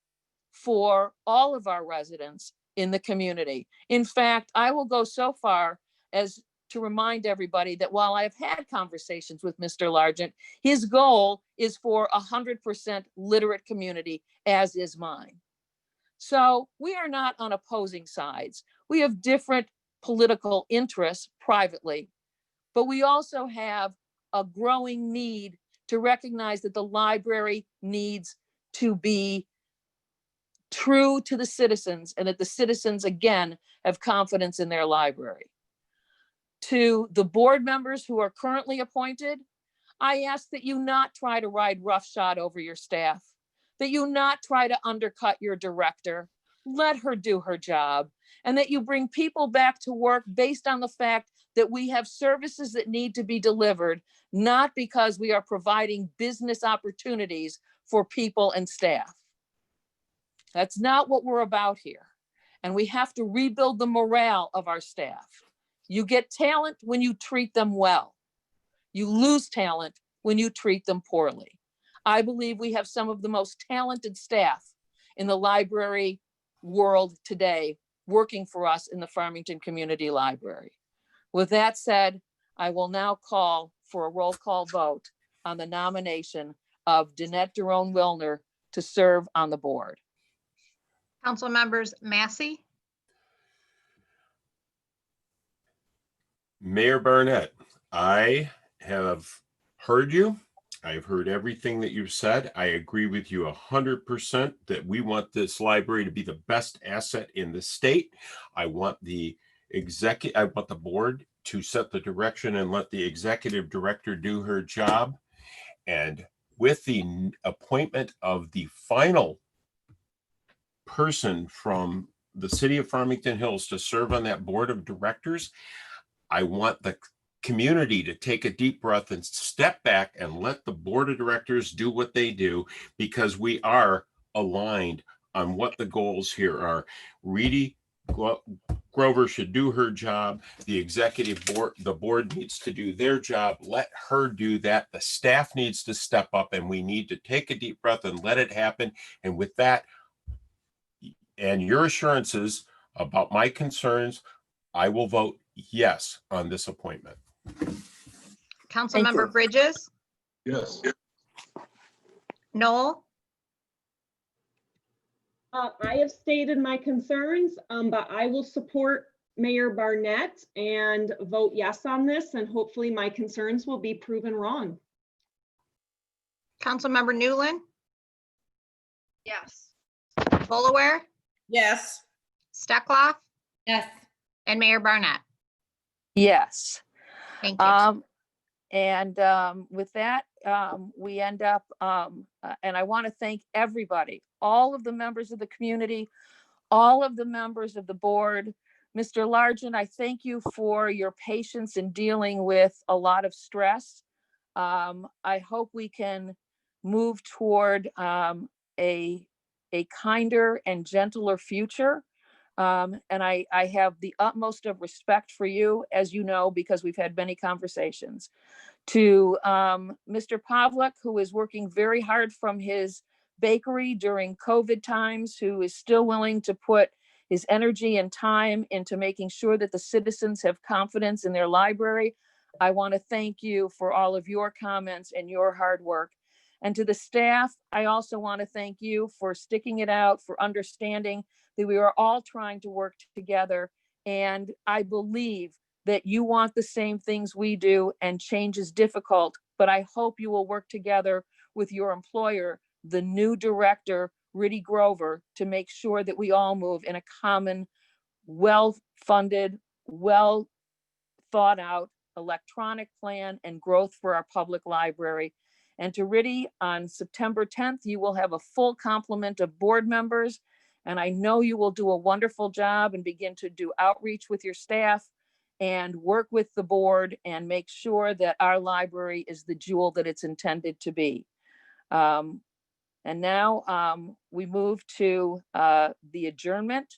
for all of our residents in the community. In fact, I will go so far as to remind everybody that while I've had conversations with Mr. Largent, his goal is for 100% literate community, as is mine. So we are not on opposing sides. We have different political interests privately, but we also have a growing need to recognize that the library needs to be true to the citizens and that the citizens, again, have confidence in their library. To the board members who are currently appointed, I ask that you not try to ride roughshod over your staff, that you not try to undercut your director. let her do her job, and that you bring people back to work based on the fact that we have services that need to be delivered, not because we are providing business opportunities for people and staff. That's not what we're about here. And we have to rebuild the morale of our staff. You get talent when you treat them well. You lose talent when you treat them poorly. I believe we have some of the most talented staff in the library world today working for us in the Farmington Community Library. With that said, I will now call for a roll call vote on the nomination of Danette Derone-Wilner to serve on the board. Council members Massey, Mayor Barnett, I have heard you. I've heard everything that you've said. I agree with you 100% that we want this library to be the best asset in the state. I want the board to set the direction and let the executive director do her job. And with the appointment of the final person from the city of Farmington Hills to serve on that board of directors, I want the community to take a deep breath and step back and let the board of directors do what they do, because we are aligned on what the goals here are. Reedy Grover should do her job. The executive board, the board needs to do their job. Let her do that. The staff needs to step up, and we need to take a deep breath and let it happen. And with that, and your assurances about my concerns, I will vote yes on this appointment. Councilmember Bridges, Yes. Noel, I have stated my concerns, but I will support Mayor Barnett and vote yes on this, and hopefully my concerns will be proven wrong. Councilmember Newland, Yes. Bolaware, Yes. Steckloff, Yes. and Mayor Barnett. Yes. Thank you. With that, we end up, and I want to thank everybody, all of the members of the community, all of the members of the board. Mr. Largent, I thank you for your patience in dealing with a lot of stress. I hope we can move toward a kinder and gentler future. And I have the utmost of respect for you, as you know, because we've had many conversations. To Mr. Pavlik, who is working very hard from his bakery during COVID times, who is still willing to put his energy and time into making sure that the citizens have confidence in their library. I want to thank you for all of your comments and your hard work. And to the staff, I also want to thank you for sticking it out, for understanding that we are all trying to work together. And I believe that you want the same things we do, and change is difficult, but I hope you will work together with your employer, the new director, Reedy Grover, to make sure that we all move in a common, well-funded, well-thought-out electronic plan and growth for our public library. And to Reedy, on September 10th, you will have a full complement of board members, and I know you will do a wonderful job and begin to do outreach with your staff and work with the board and make sure that our library is the jewel that it's intended to be. And now we move to the adjournment.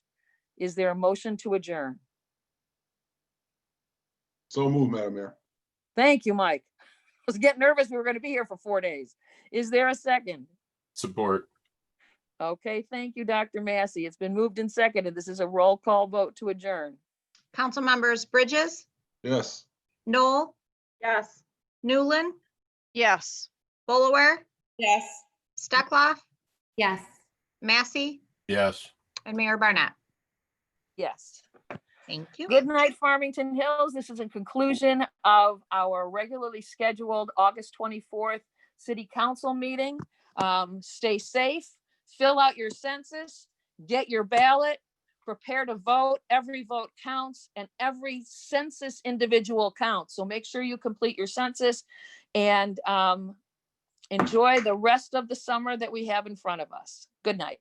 Is there a motion to adjourn? So moved, Madam Mayor. Thank you, Mike. I was getting nervous. We were going to be here for 4 days. Is there a second? Support. Okay, thank you, Dr. Massey. It's been moved and seconded. This is a roll call vote to adjourn. Council members Bridges, Yes. Noel, Yes. Newland, Yes. Bolaware, Yes. Steckloff, Yes. Massey, Yes. and Mayor Barnett. Yes. Thank you. Good night, Farmington Hills. This is a conclusion of our regularly scheduled August 24th City Council meeting. Stay safe, fill out your census, get your ballot, prepare to vote. Every vote counts, and every census individual counts. So make sure you complete your census and enjoy the rest of the summer that we have in front of us. Good night.